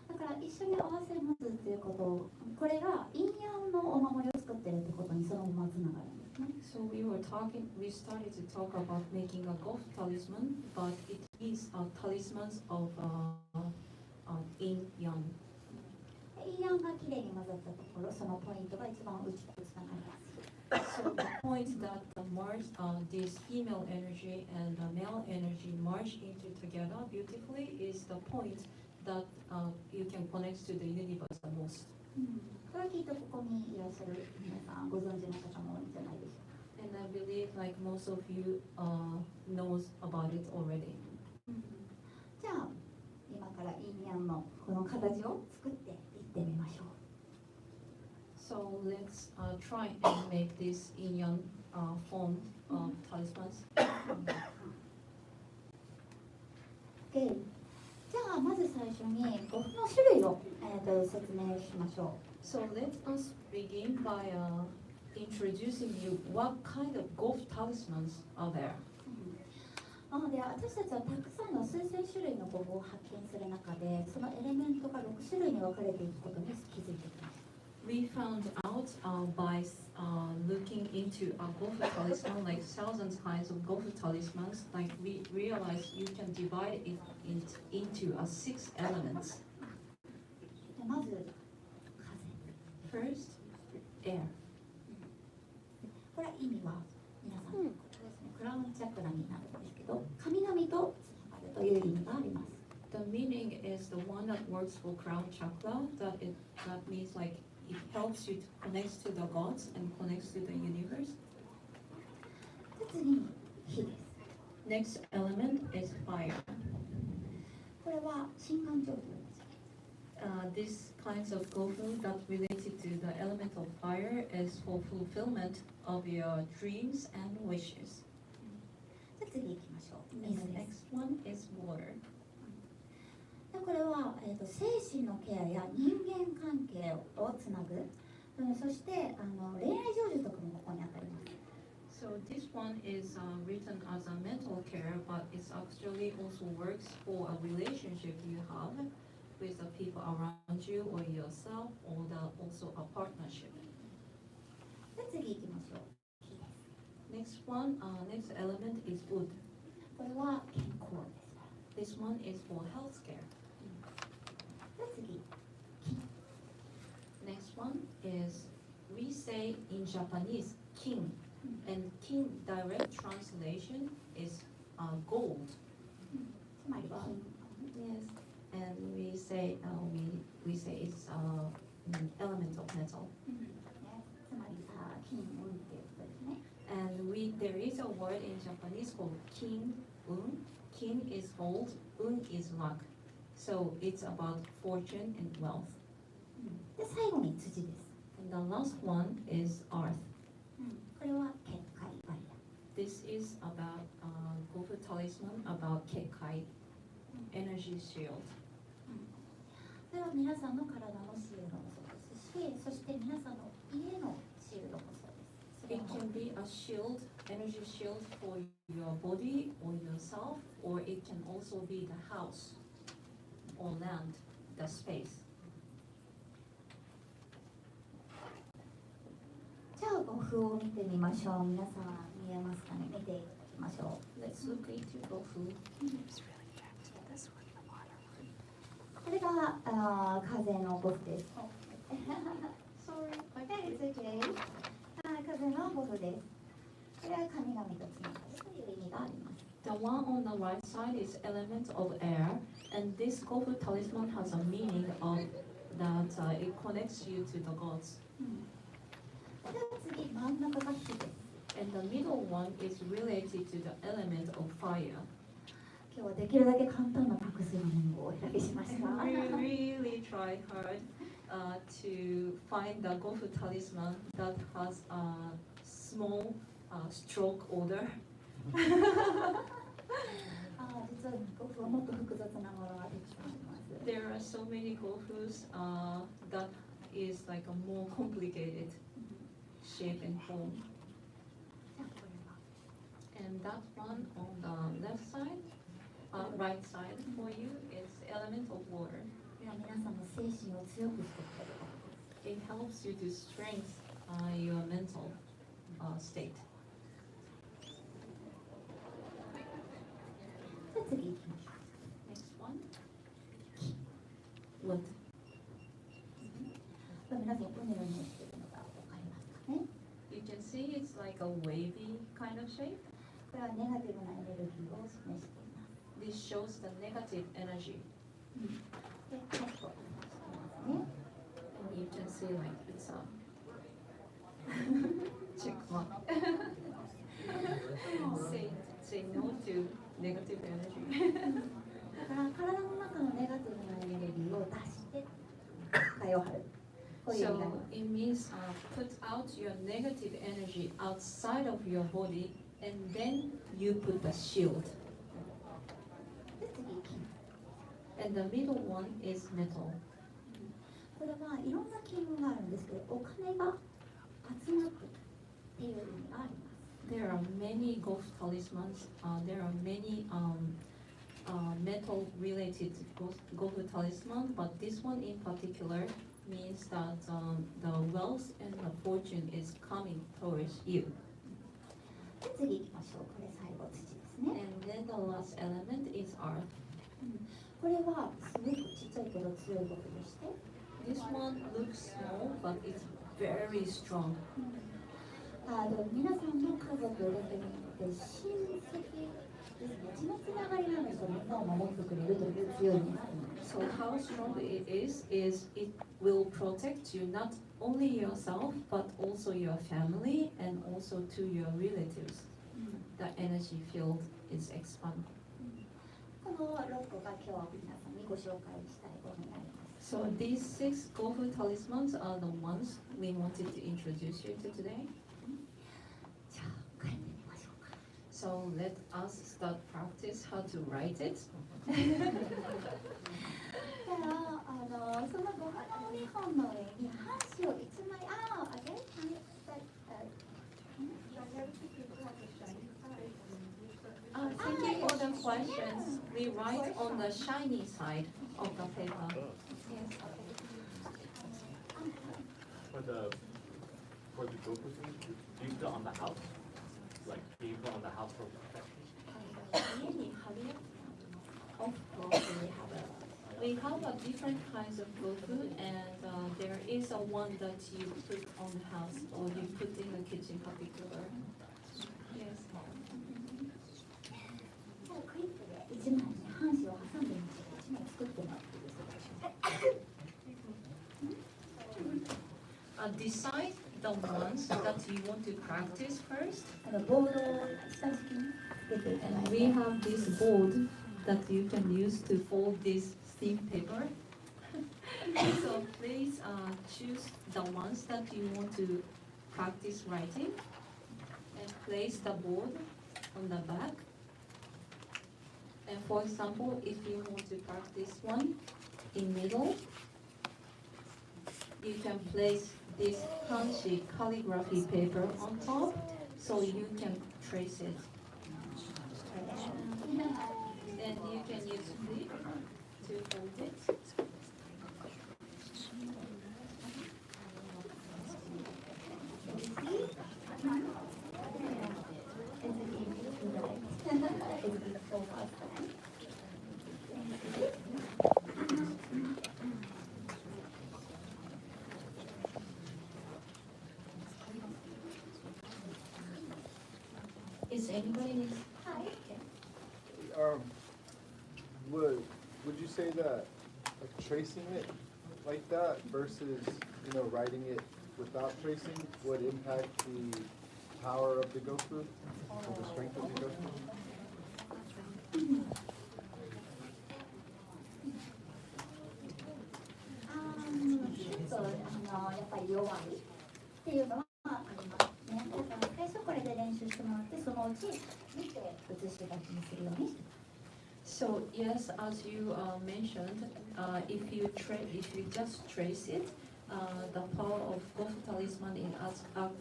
だから一緒に合わせますっていうことを、これが陰陽のお守りを作ってるってことにそのままつながるんですね。 So we started to talk about making a Gofu talisman, but it is talismans of yin yang. 陰陽がきれいに混ざったところ、そのポイントが一番内とつながります。 So the point that this female energy and the male energy merge into together beautifully is the point that you can connect to the universe the most. それはきっとここにいらっしゃる皆さんご存知の方も多いんじゃないでしょうか。 And I believe like most of you knows about it already. じゃあ今から陰陽のこの形を作っていってみましょう。 So let's try and make this yin yang form of talismans. Okay. じゃあまず最初にゴフの種類を、説明しましょ So let us begin by introducing you what kind of Gofu talismans are there. う。なので私たちはたくさんの数千種類のゴフを発見する中で、そのエレメントが6種類に分かれていくことに気づいてきました。 We found out by looking into a Gofu talisman, like thousands kinds of Gofu talismans, like we realized you can divide it into 6 elements. でまず風。 First, air. これは意味は皆さんのことですね。クラウンチャクラになるんですけど、神々とつながるという意味があります。 The meaning is the one that works for crown chakra. That means like it helps you to connect to the gods and connects to the universe. で次に火です。 Next element is fire. これは心願成就です。 These kinds of Gofu that related to the element of fire is for fulfillment of your dreams and wishes. で次行きましょう。 And 水 the です。 next one is water. でこれは、精神のケアや人間関係をつなぐ、そして恋愛成就とかもここにあたります。 So this one is written as a mental care, but it actually also works for a relationship you have with the people around you or yourself, or also a partnership. で次行きましょう。火です。 Next one, next element is wood. これは健康です。 This one is for healthcare. で次、 Next one is, we say in Japanese, king, and king direct translation is gold. つまり金。 Yes, and we say it's an element of metal. ね、つまり金運っていうことですね。 And there is a word in Japanese called kin un. Kin is gold, un is luck. So it's about fortune and wealth. で最後に土です。 And the last one is earth. これは結界バリア。 This is about Gofu talisman about KEKKAI, energy shield. それは皆さんの体のシールドもそうですし、そして皆さんの家のシールドもそうです。それ It も can be a shield energy shield for your body or yourself, or it can also be the house or land, the space. じゃあ5符を見てみましょう。皆さん見えますかね。見ていただきましょう。 Let's look into Gofu. これが風の5符です。Sorry. Okay, it's okay. 風の5符です。これは神々とつながるという意味があります。 The one on the right side is element of air, and this Gofu talisman has a meaning of that it connects you to the gods. では次、真ん中が火です。 And the middle one is related to the element of fire. 今日はできるだけ簡単なパクスのものをお選びしました。 We really tried hard to find the Gofu talisman that has a small stroke order. 実は5符はもっと複雑なものがたくさんあります。 There are so many Gofus that is like a more complicated shape and form. じゃあこれは And that one on the left side, right side for you is element of water. これは皆さんの精神を強くしてくれることです。 It helps you to strengthen your mental state. じゃあ次行きましょ Next one. Wood. う。これ皆さん、海の匂いしてるのがわかりますかね。 You can see it's like a wavy kind of shape. これはネガティブなエネルギーを示しています。 This shows the negative energy. で、カットしてますね。 And you can see like it's a check mark. say no to negative energy. だから体の中のネガティブなエネルギーを出して使いを張る。こういう意味があり So ます。 it means put out your negative energy outside of your body, and then you put the shield. で、次、金。 And the middle one is metal. これはいろんな金運があるんですけど、お金が集まってくるっていう意味があります。 There are many Gofu talismans. There are many metal-related Gofu talismans, but this one in particular means that the wealth and the fortune is coming towards you. で、次行きましょう。これ最後、土ですね。 And then the last element is earth. これはすごくちっちゃいけど強いことでして、 This one looks small, but it's very strong. 皆さんの家族だけでなくて親戚ですね、血のつながりのある人みんなを守ってくれるという強い意味があります。 So how strong it is it will protect you not only yourself but also your family and also to your relatives. The energy field is expanded. この6個が今日皆さんにご紹介したいものになります。 So these 6 Gofu talismans are the ones we wanted to introduce you to today. じゃあ書いてみましょうか。 So let us start practice how to write it. じゃあその5花の2本の上に半紙を1枚Thinking of the questions, we write on the shiny side of the paper. Yes, okay. For the Gofu thing, do you put it on the house? Like, do you put on the house for protection? Of course, we have a different kinds of Gofu, and there is a one that you put on the house or you put in the kitchen particular. Yes. じゃあクリップで1枚ね、半紙を挟んでみて1枚作ってもらっていいですか。 Decide the ones that you want to practice first. ボードを下敷きにつけていただい And て。 we have this board that you can use to fold this thin paper. So please choose the ones that you want to practice writing and place the board on the back. And for example, if you want to practice one in middle, you can place this kanji calligraphy paper on top so you can trace it. And you can use flip to hold it. Is anybody? Would you say that like tracing it like that versus writing it without tracing would impact the power of the Gofu or the strength of the Gofu? ちょっとやっぱり弱いっていうのはありますね。だから最初これで練習してもらってそのうち見て写し書きにするようにして。 So yes, as you mentioned, if you just trace it, the power of Gofu talisman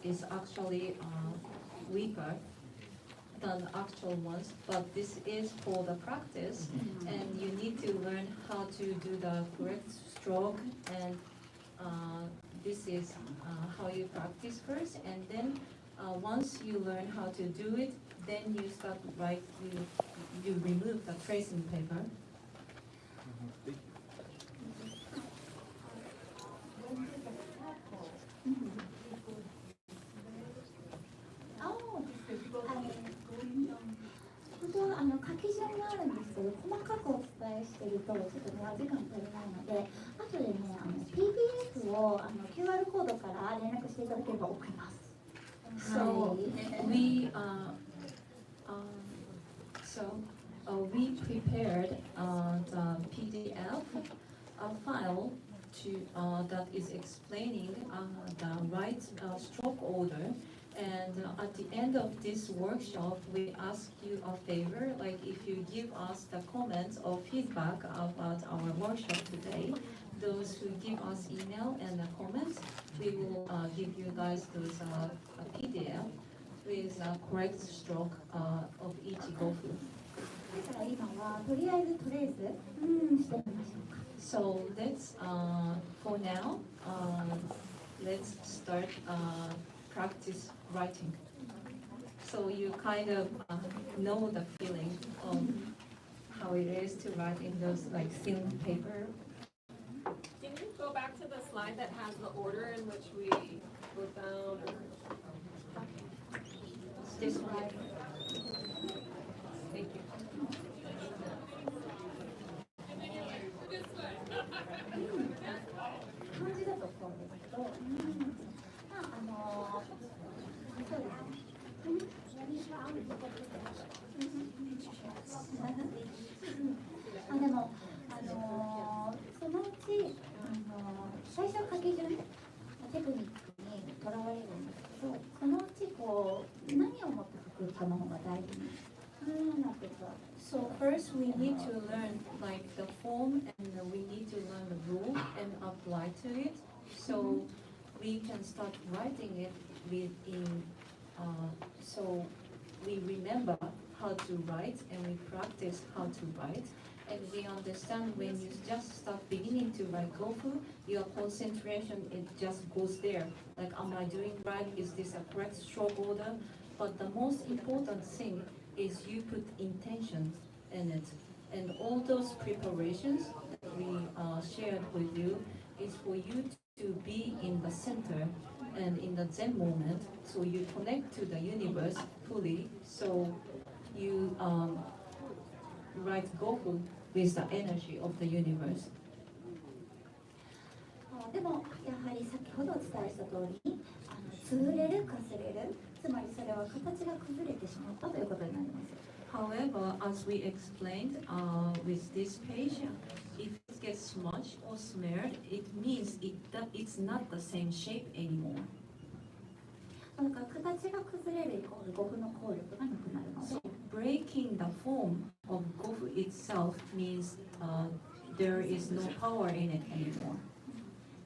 is actually weaker than actual ones. But this is for the practice, and you need to learn how to do the correct stroke, and this is how you practice first, and then once you learn how to do it, then you start write. You remove the tracing paper. Thank you. 本当は書き順があるんですけど、細かくお伝えしているとちょっとねお時間足りないので、後でねPDF をQR コードから連絡していただければ送ります。So we prepared the PDF file that is explaining the right stroke order. And at the end of this workshop, we ask you a favor, like if you give us the comments or feedback about our workshop today, those who give us email and the comments, we will give you guys those PDF with a correct stroke of each Gofu. だから今はとりあえずトレースしてみましょうか。So let's, for now, let's start practice writing. So you kind of know the feeling of how it is to write in those like thin paper. Can you go back to the slide that has the order in which we wrote down? This one. Thank you. 漢字だとこうですけど、まあそうですね。でもそのうち最初は書き順テクニックにとらわれるんですけど、そのうちこう何をもって書くかの方が大事になってくるわけです。 So first we need to learn like the form, and we need to learn the rule and apply to it. So we can start writing it within. So we remember how to write, and we practice how to write, and we understand when you just start beginning to write Gofu, your concentration it just goes there. Like, am I doing right? Is this a correct stroke order? But the most important thing is you put intention in it, and all those preparations that we shared with you is for you to be in the center and in the Zen moment, so you connect to the universe fully, so you write Gofu with the energy of the universe. でもやはり先ほどお伝えした通りに潰れるかすれる、つまりそれは形が崩れてしまったということになります。 However, as we explained with this page, if it gets smudged or smeared, it means it's not the same shape anymore. だから形が崩れるイコールゴフの効力がなくなるので、 So breaking the form of Gofu itself means there is no power in it anymore.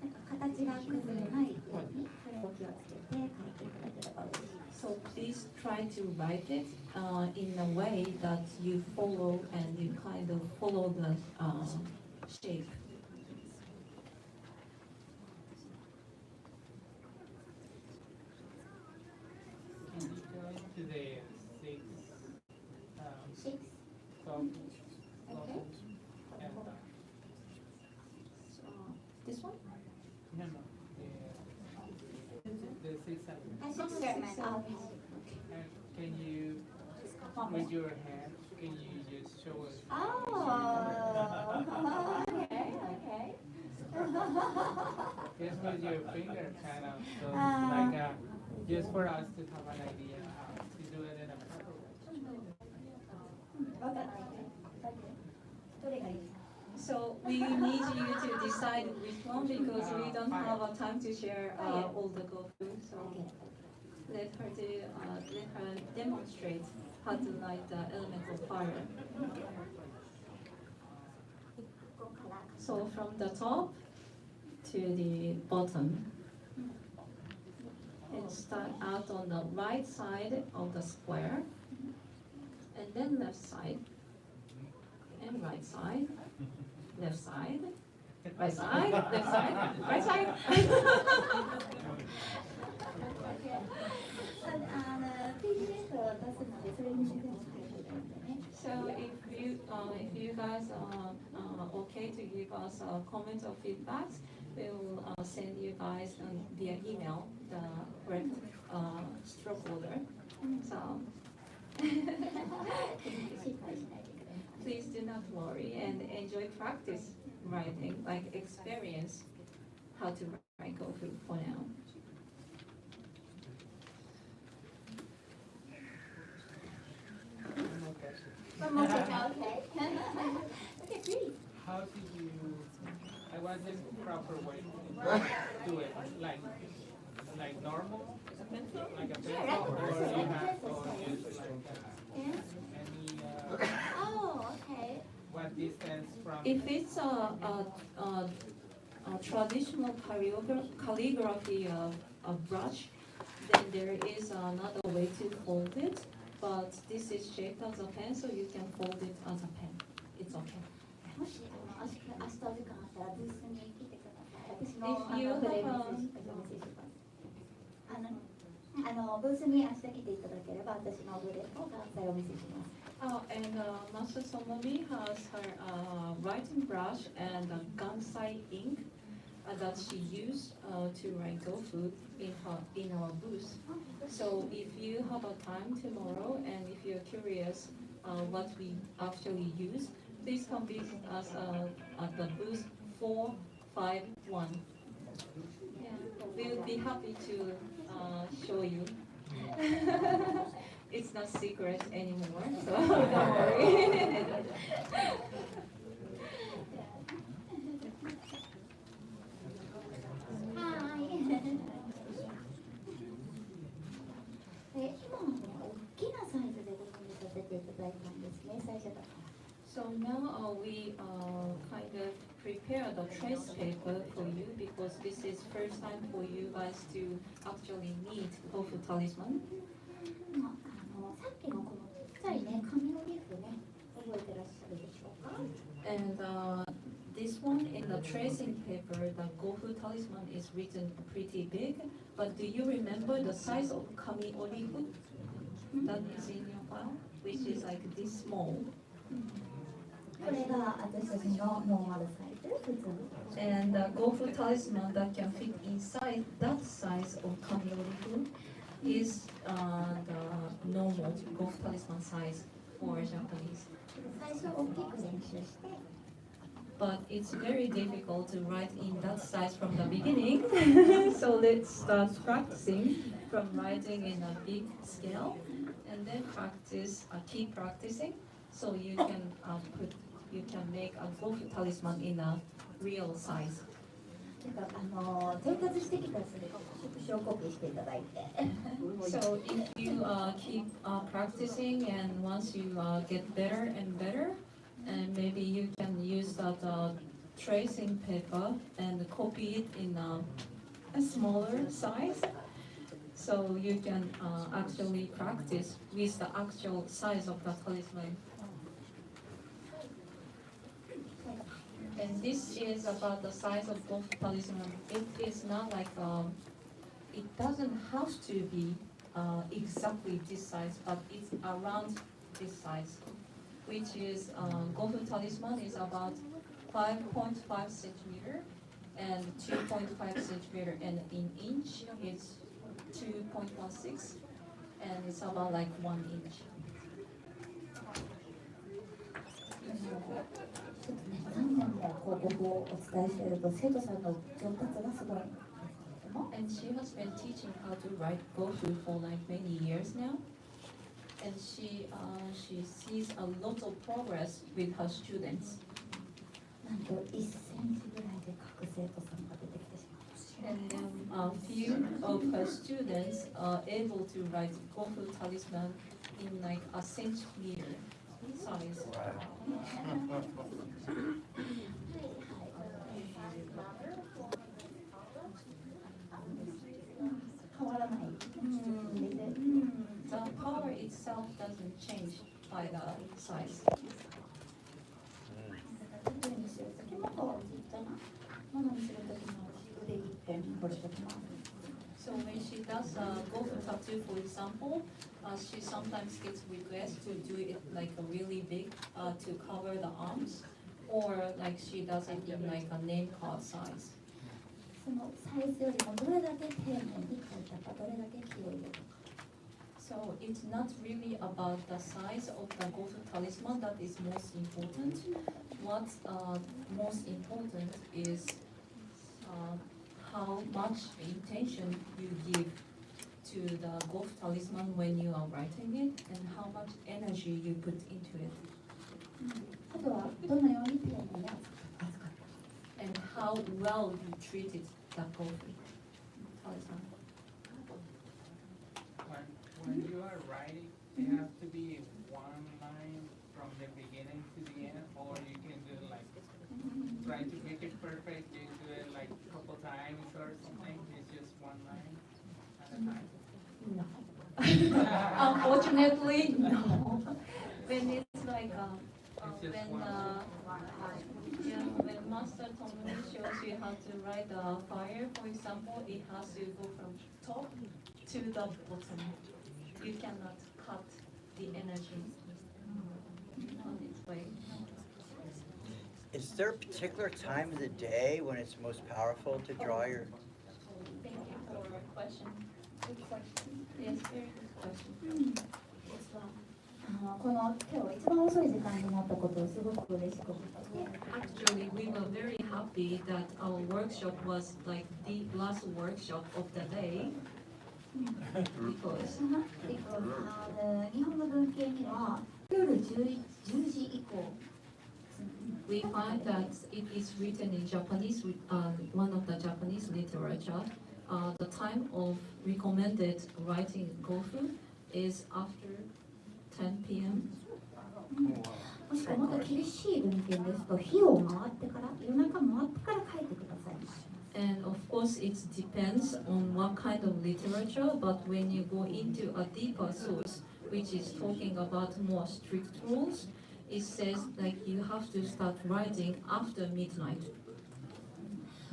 なんか形が崩れないようにそれを気をつけて書いていただければ嬉しいです。 So please try to write it in a way that you follow and you kind of follow the shape. Can you go to the six, 6 so, Okay. and, This one? no, no, the six, I should start my and can you, with your hand, can you just show us? Oh, okay, okay. Just with your finger, kind of, so it's Ah. like, just for us to have an idea how to do it in a proper way. わかった。どれがいい？ So we need you to decide which one because we don't have a time to share all the Gofu. So let her demonstrate how to light the element of fire. So from the top to the bottom, and start out on the right side of the square, and then left side, and right side, left side, right side, left side, right side. PDF を出すのでそれに全部書いてるんでね。 So if you guys are okay to give us a comment or feedback, we will send you guys via email the correct stroke order. So 心配しないでください。 please do not worry and enjoy practice writing, like experience how to write Gofu for now. One more thing, okay? Okay, please. How did you, I want the proper way to do it, like normal, like a pencil, or you have to use like Yeah. any, Oh, okay. what distance from? If it's a traditional calligraphy brush, then there is another way to fold it. But this is shaped as a pen, so you can fold it as a pen. It's okay. もし明日お時間あったらブースに来てください。私の If you フレー have ムお見せします。ブースに明日来ていただければ私のブレの関西をお見せします。 and Master Tomomi has her writing brush and gansai ink that she used to write Gofu in our booth. So if you have a time tomorrow and if you're curious what we actually use, please come visit us at the booth 451. Yeah, we'll be happy to show you. It's not secret anymore, so don't worry. はい。今のね、大きなサイズでご準備させていただいたんですね、最初だから。 So now we kind of prepare the trace paper for you because this is first time for you guys to actually meet Gofu Talisman. さっきのこのちっちゃいね、紙のリーフね、覚えてらっしゃるでしょうか？ And this one in the tracing paper, the Gofu Talisman is written pretty big. But do you remember the size of KAMI-ORI-FU that is in your file, which is like this small? これが私たちのノーマルサイズ、普通。 And the Gofu Talisman that can fit inside that size of KAMI-ORI-FU is the normal Gofu Talisman size for Japanese. 最初大きく練習して、 But it's very difficult to write in that size from the beginning. So let's start practicing from writing in a big scale and then keep practicing so you can make a Gofu Talisman in a real size. 上達してきたらそれ縮小コピーしていただいて。 So if you keep practicing and once you get better and better, and maybe you can use that tracing paper and copy it in a smaller size. So you can actually practice with the actual size of the talisman. And this is about the size of both talisman. It is not like, it doesn't have to be exactly this size, but it's around this size, which is Gofu talisman is about 5.5 centimeter and 2.5 centimeter, and in inch it's 2.16, and it's about like 1 inch. ちょっとね、何年もこうごふをお伝えしていると生徒さんの上達がすごいんですけれども、 And she has been teaching how to write Gofu for like many years now. And she sees a lot of progress with her students. なんと1センチぐらいで書く生徒さんが出てきてしまう。 And then a few of her students are able to write Gofu talisman in like a centimeter size. 変わらない。The power itself doesn't change by the size. 縦にするときもちっちゃなものにするときも腕一本彫るときもある。 So when she does a Gofu tattoo, for example, she sometimes gets requests to do it like a really big to cover the arms, or like she does it in like a name card size. そのサイズよりもどれだけ丁寧に描いたか、どれだけ気を入れたか。 So it's not really about the size of the Gofu talisman that is most important. What's most important is how much intention you give to the Gofu talisman when you are writing it, and how much energy you put into it, あとはどのように丁寧に扱ったか。 and how well you treated the Gofu talisman. When you are writing, it has to be one line from the beginning to the end, or you can do like, try to make it perfect, you do it like a couple times or something, it's just one line at a time. No. Unfortunately, no. When it's like It's just when one. when Master Tomomi shows you how to write the fire, for example, it has to go from top to the bottom. You cannot cut the energy on its way. Is there a particular time of the day when it's most powerful to draw your? Thank you for your question. Good question. Yes, very good question. 実はこの今日一番遅い時間になったことをすごく嬉しく思っていて。 Actually, we were very happy that our workshop was like the last workshop of the day. Because 日本の文献には夜10時以降 we find that it is written in Japanese, one of the Japanese literature, the time of recommended writing Gofu is after 10 p.m. もしくはもっと厳しい文献ですと日を回ってから夜中回ってから書いてください。 And of course, it depends on what kind of literature, but when you go into a deeper source, which is talking about more strict rules, it says like you have to start writing after midnight.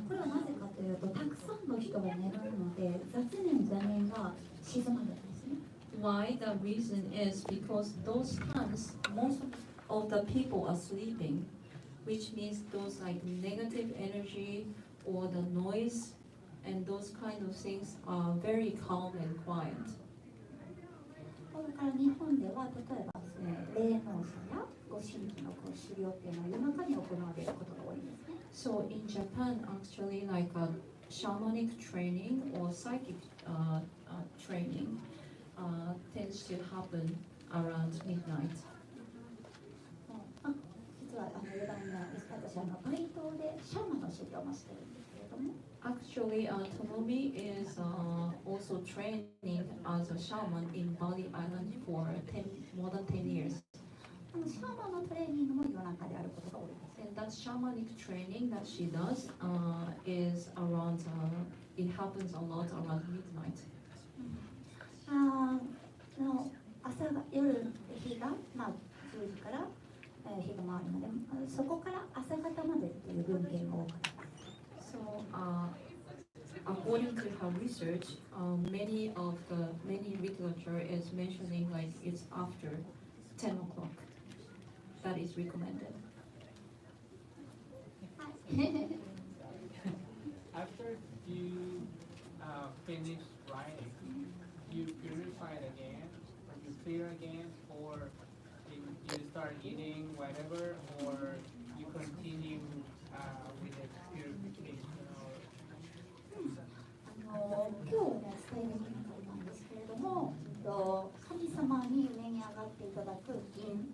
これはなぜかというとたくさんの人が寝るので雑念邪念が静まるんですね。 Why? The reason is because those times most of the people are sleeping, which means those like negative energy or the noise and those kind of things are very calm and quiet. だから日本では例えばその霊能者やご神秘のこう修行っていうのは夜中に行われることが多いんですね。 So in Japan, actually, like a shamanic training or psychic training tends to happen around midnight. 実は余談です私バリ島でシャーマンの修行もしてるんですけれども。 Actually, Tomomi is also training as a shaman in Bali Island for more than 10 years. シャーマンのトレーニングも夜中であることが多いです。 And that shamanic training that she does is around, it happens a lot around midnight. 朝が夜日が、10時から、日が回るまで、そこから朝方までという文献が多かった。 So, according to her research, many literature is mentioning like it's after 10 o'clock. That is recommended. After you finish writing, you purify it again, or you clear again, or you start eating whatever, or you continue with the purification. 今日ね、伝えることなんですけれども、神様に上に上がっていただく銀。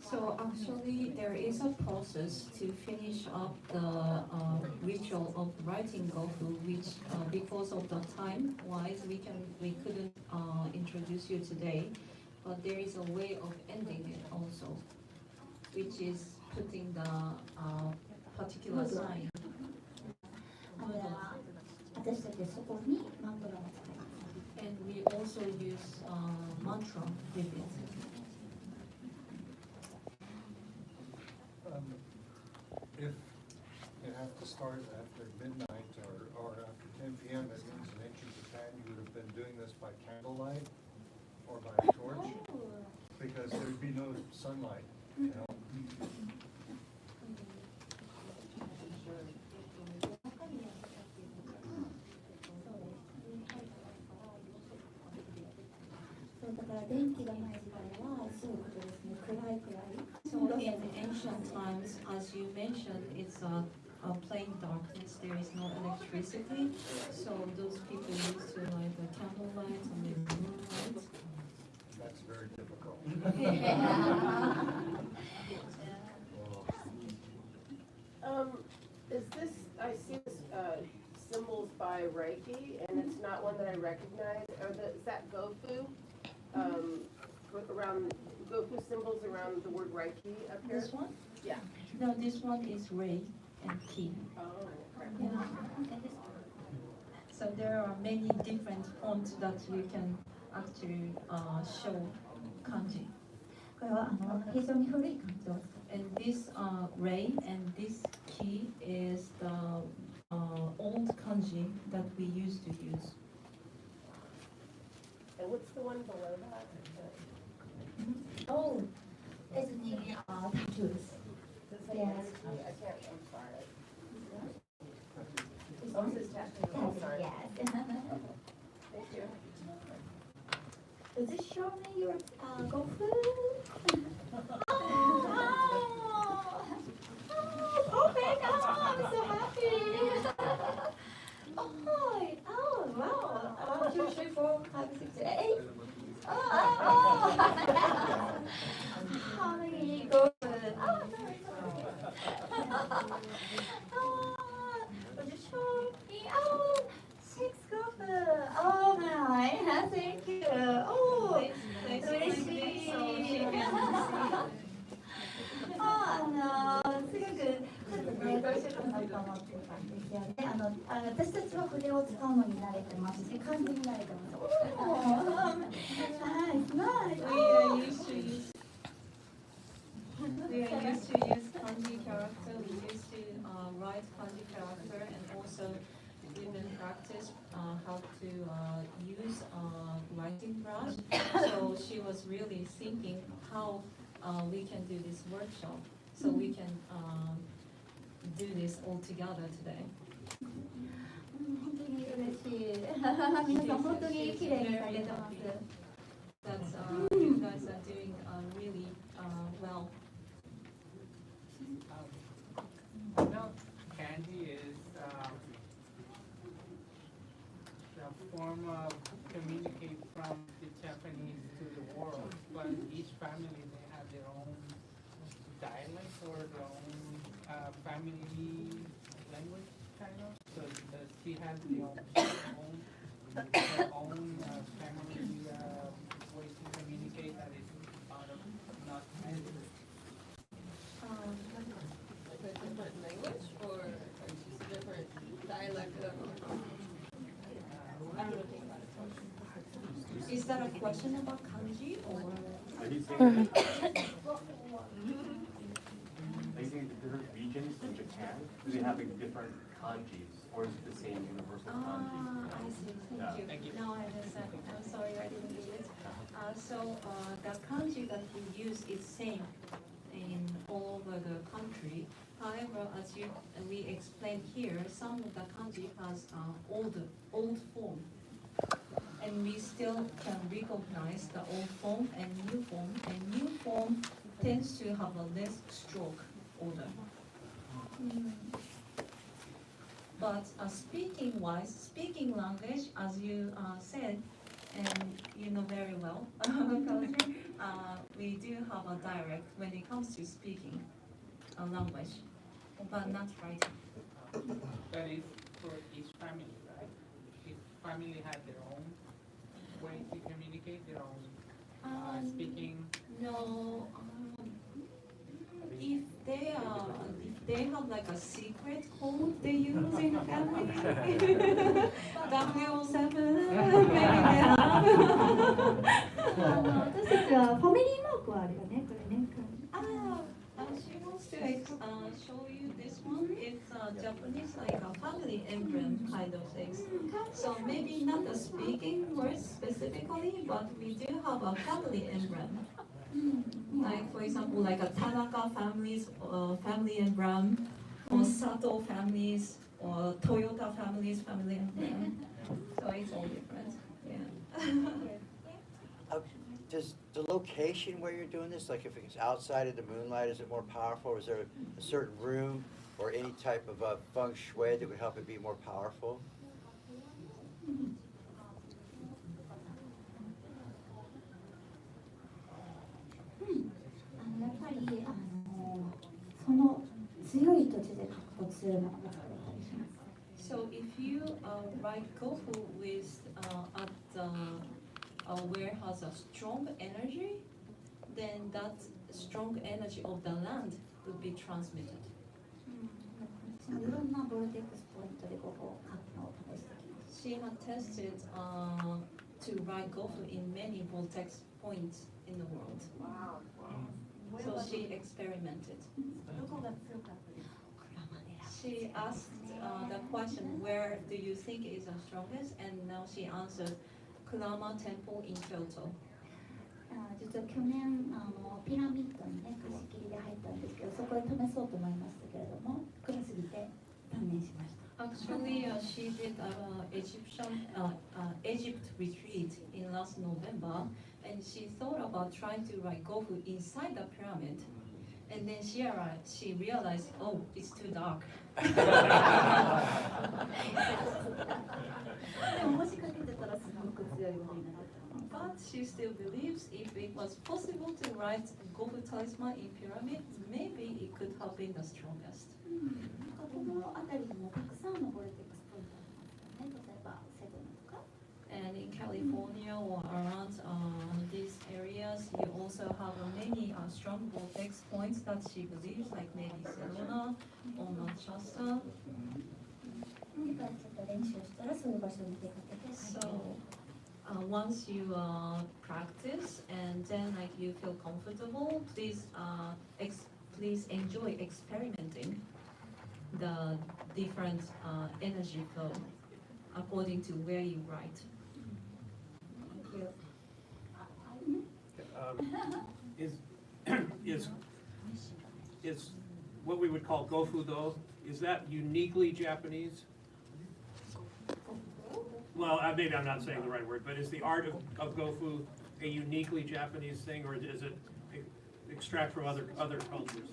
So actually, there is a process to finish up the ritual of writing Gofu, which because of the time wise, we couldn't introduce you today. But there is a way of ending it also, which is putting the particular sign. 私たちそこにマントラを使います。 And we also use mantra with it. If you have to start after midnight or after 10 p.m., that means in ancient Japan you would have been doing this by candlelight or by a torch, because there would be no sunlight, you know. だから電気がない時代はそういうことですね。暗い暗い。 So in ancient times, as you mentioned, it's a plain darkness. There is no electricity. So those people used to light the candlelight and the moonlight. That's very difficult. Is this, I see this symbols by Reiki, and it's not one that I recognize. Is that Gofu? Around Gofu symbols around the word Reiki up here? This one? Yeah. No, this one is Rei and Ki. Oh, okay. Yeah. So there are many different fonts that you can actually show kanji. これは非常に古い感情を使って。 And this Rei and this Ki is the old kanji that we used to use. And what's the one below that? Oh, it's the tattoos. Does it say Yes. energy? I can't, I'm sorry. Oh, it says tattoo. Yes, I'm sorry. yes. Thank you. Does it show me your Gofu? Perfect! Oh, I'm so happy! Oh, wow! 1, 2, 3, 4, 5, 6, 8. Oh! How many Gofu? Oh, no, it's okay. Would you show me? Oh, 6 Gofu! Oh my! Thank you! Oh! 嬉しい。すごくちょっとねどうしようかなと思ってたんですよね。私たちは筆を使うのに慣れてますし、漢字に慣れてます。おお、ナイスナイス。We are used to use kanji character. We used to write kanji character, and also we've been practice how to use writing brush. So she was really thinking how we can do this workshop, so we can do this all together today. 本当に嬉しい。皆さん本当に綺麗にされてます。That's you guys are doing really well. Kanji is a form of communicate from the Japanese to the world, but each family they have their own dialect or their own family language kind of. So she has her own family way to communicate that is out of not Like a different language or just different dialect of? I don't know anything about it. Is that a question about kanji or? Are you saying different regions in Japan, do they have like different kanjis, or is it the same universal kanji? I see, thank you. Now I understand. I'm sorry I didn't get it. The kanji that we use is same in all over the country. However, as we explained here, some of the kanji has old form. And we still can recognize the old form and new form. And new form tends to have a less stroke order. But speaking language, as you said, and you know very well, we do have a dialect when it comes to speaking a language, but not writing. That is for each family, right? Each family has their own way to communicate, their own speaking. No, if they have like a secret code they use in the family, W07, maybe they have. 私たちはファミリーマークはあるよね、これね。She wants to show you this one. It's Japanese, like a family emblem kind of things. So maybe not the speaking words specifically, but we do have a family emblem. Like for example, like a Tanaka family's family emblem, or Sato families, or Toyota family's family emblem. So it's all different. Yeah. Does the location where you're doing this, like if it's outside of the moonlight, is it more powerful? Or is there a certain room or any type of feng shui that would help it be more powerful? やっぱりその強い土地で書くと強いものが作れたりします。So if you write Gofu with where has a strong energy, then that strong energy of the land would be transmitted. いろんなボルテックスポイントでここを書くのを試してきます。She had tested to write Gofu in many vortex points in the world. Wow. So she experimented. She asked the question, where do you think is the strongest? And now she answered, Kurama Temple in Kyoto. 実は去年ピラミッドにね貸し切りで入ったんですけど、そこで試そうと思いましたけれども暗すぎて断念しました。 Actually, she did Egypt retreat in last November, and she thought about trying to write Gofu inside the pyramid. And then she realized, oh, it's too dark. でももしかけてたらすごく強いものになってた。 But she still believes if it was possible to write Gofu Talisman in pyramid, maybe it could have been the strongest. この辺りにもたくさんのボルテックスポイントありますね。例えばセブンとか。 And in California or around these areas, you also have many strong vortex points that she believes, like maybe Sedona or Manchester. 何かちょっと練習したらそういう場所に出かけて書いて So once you practice and then like you feel comfortable, please please enjoy experimenting the different energy flow according to where you write. Is what we would call Gofu though, is that uniquely Japanese? Well, maybe I'm not saying the right word, but is the art of Gofu a uniquely Japanese thing, or does it extract from other cultures?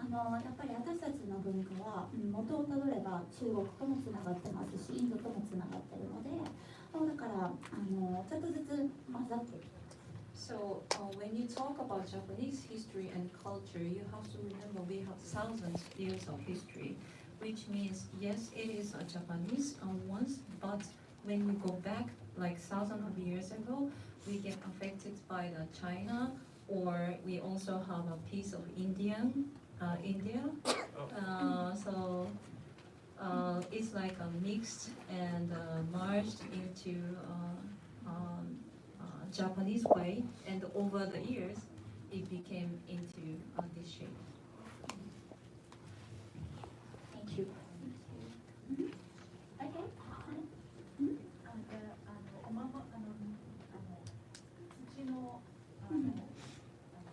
やっぱり私たちの文化は元をたどれば中国ともつながってますしインドともつながってるのでだからちょっとずつ混ざってきて So when you talk about Japanese history and culture, you have to remember we have thousands of years of history, which means yes, it is a Japanese once, but when you go back like thousands of years ago, we get affected by the China, or we also have a piece of India. So it's like a mixed and merged into Japanese way, and over the years, it became into this shape. Thank you. Okay. 土の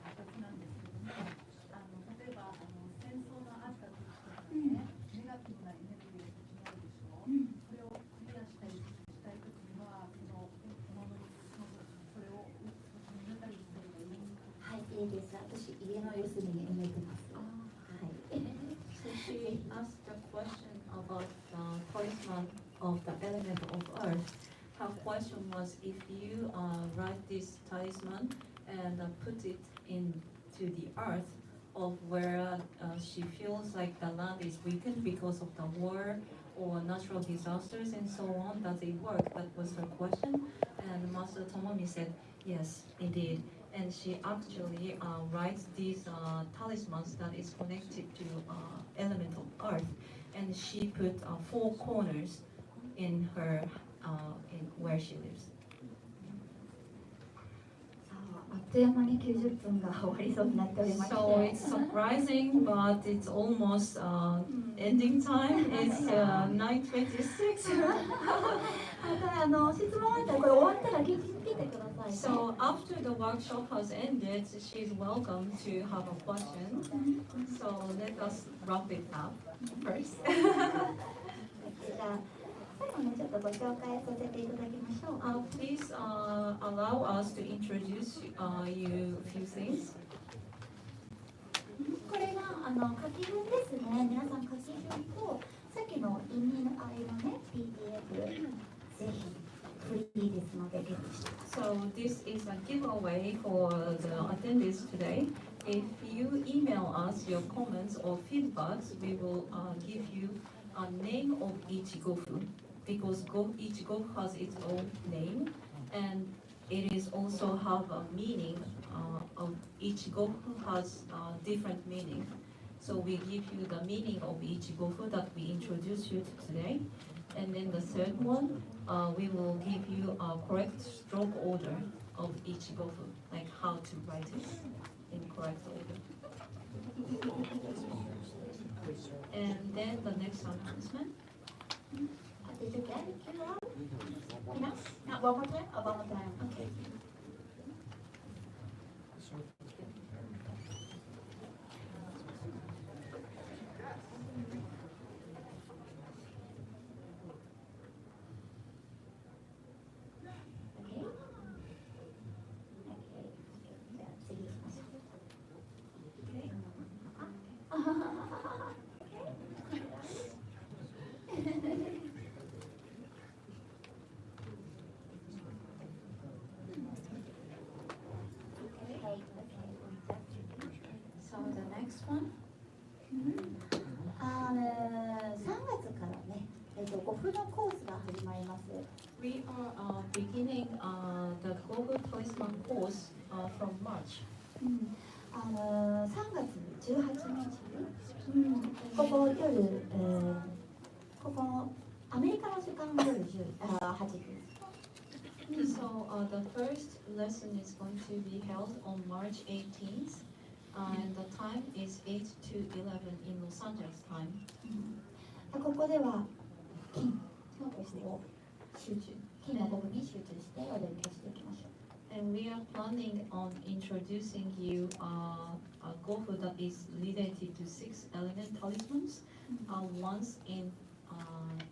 形なんですけども、例えば戦争があった時とかね、ネガティブなエネルギーが土にあるでしょ。これをクリアしたりしたい時には、そのお守りそれを塗ったりすればいい。はい、いいです。私家の四隅に埋めてます。はい。So she asked a question about the talisman of the element of earth. Her question was if you write this talisman and put it into the earth of where she feels like the land is weakened because of the war or natural disasters and so on, does it work? That was her question. And Master Tomomi said, yes, indeed. And she actually writes these talismans that is connected to element of earth. And she put 4 corners in her in where she lives. あっという間に90分が終わりそうになっておりまして。So it's surprising, but it's almost ending time. It's 9:26. ただ質問あったらこれ終わったら聞いてください。So after the workshop has ended, she's welcome to have a question. So let us wrap it up first. じゃあ最後にちょっとご紹介させていただきましょう。Please allow us to introduce you a few things. これが書き順ですね。皆さん書き順とさっきの意味のあれのね PDF ぜひフリーですのでゲットしてください。 So this is a giveaway for the attendees today. If you email us your comments or feedbacks, we will give you a name of each Gofu, because each Gofu has its own name, and it is also have a meaning of each Gofu has different meaning. So we give you the meaning of each Gofu that we introduced you to today. And then the third one, we will give you a correct stroke order of each Gofu, like how to write it in correct order. And then the next announcement. Did you get it? Enough? One more time? One more time. Okay. So the next one. 3月からね、ゴフのコースが始まります。We are beginning the Global Talisman course from March. 3月18日、ここ夜、ここアメリカの時間夜8時。So the first lesson is going to be held on March 18th, and the time is 8 to 11 in Los Angeles time. ここでは金のゴフを金のゴフに集中してお勉強していきましょう。And we are planning on introducing you a Gofu that is related to 6 element talismans once in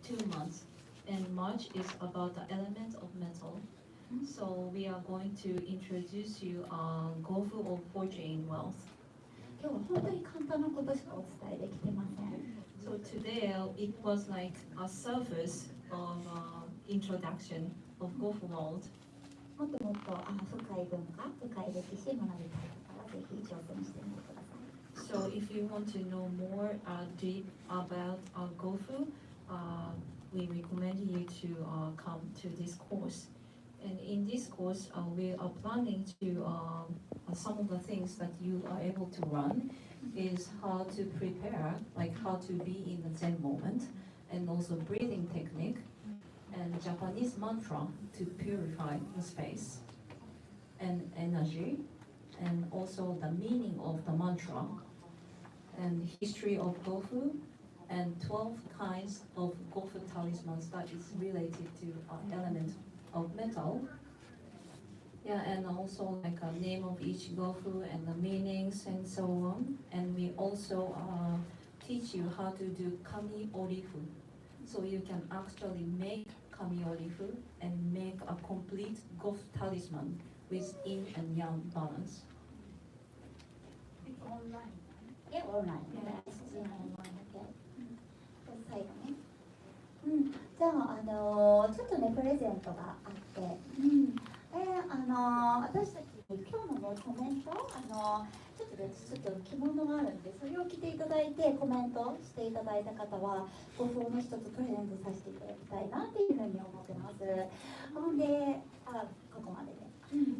2 months. And March is about the element of metal. So we are going to introduce you Gofu of fortune and wealth. 今日は本当に簡単なことしかお伝えできてません。So today it was like a surface of introduction of Gofu world. もっともっと深い文化、深い歴史学びたい方はぜひ挑戦してみてください。So if you want to know more deep about Gofu, we recommend you to come to this course. And in this course, we are planning to, some of the things that you are able to run is how to prepare, like how to be in the Zen moment, and also breathing technique, and Japanese mantra to purify the space, and energy, and also the meaning of the mantra, and history of Gofu, and 12 kinds of Gofu talismans that is related to element of metal. Yeah, and also like a name of each Gofu and the meanings and so on. And we also teach you how to do KAMI-ORI-FU. So you can actually make KAMI-ORI-FU and make a complete Gofu talisman with yin and yang balance. It's online. Yeah, online. Yeah. online. Okay. 最後ね。じゃあ、ちょっとね、プレゼントがあって、私たち今日のね、コメント、ちょっと着物があるんで、それを着ていただいて、コメントしていただいた方は、ご奉の一つプレゼントさせていただきたいなっていうふうに思ってます。ほんで、ここまでで。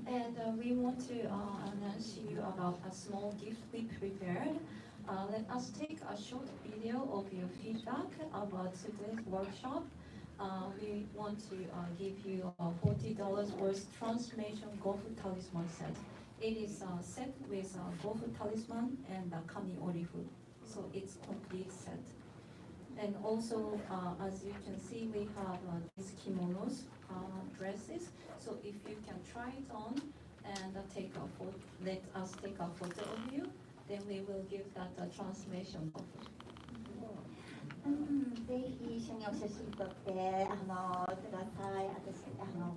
And we want to announce you about a small gift we prepared. Let us take a short video of your feedback about today's workshop. We want to give you a $40 worth transformation Gofu talisman set. It is a set with a Gofu talisman and a KAMI-ORI-FU. So it's complete set. And also, as you can see, we have these kimonos, dresses. So if you can try it on and take a photo, let us take a photo of you, then we will give that a transformation of it. ぜひ一緒にお写真撮ってください。私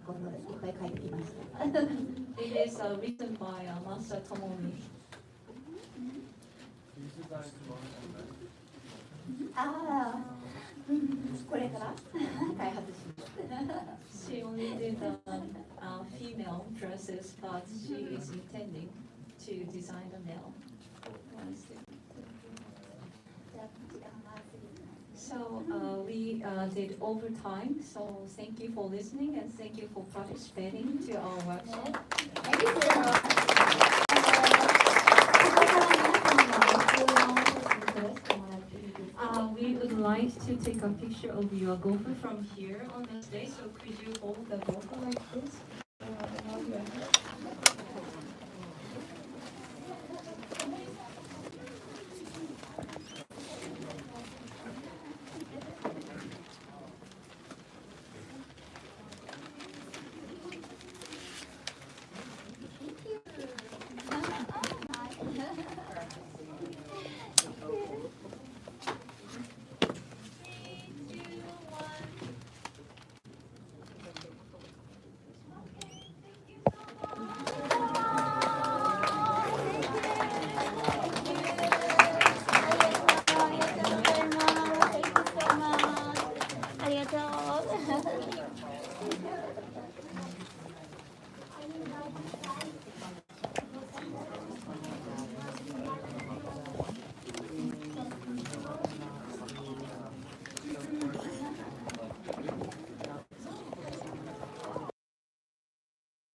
このいっぱい書いてきました。It is written by Master Tomomi. これから開発します。She only did female dresses, but she is intending to design the male. So we did overtime. So thank you for listening and thank you for participating to our workshop. Thank you very much. We would like to take a picture of your Gofu from here on the stage. So could you hold the Gofu like this?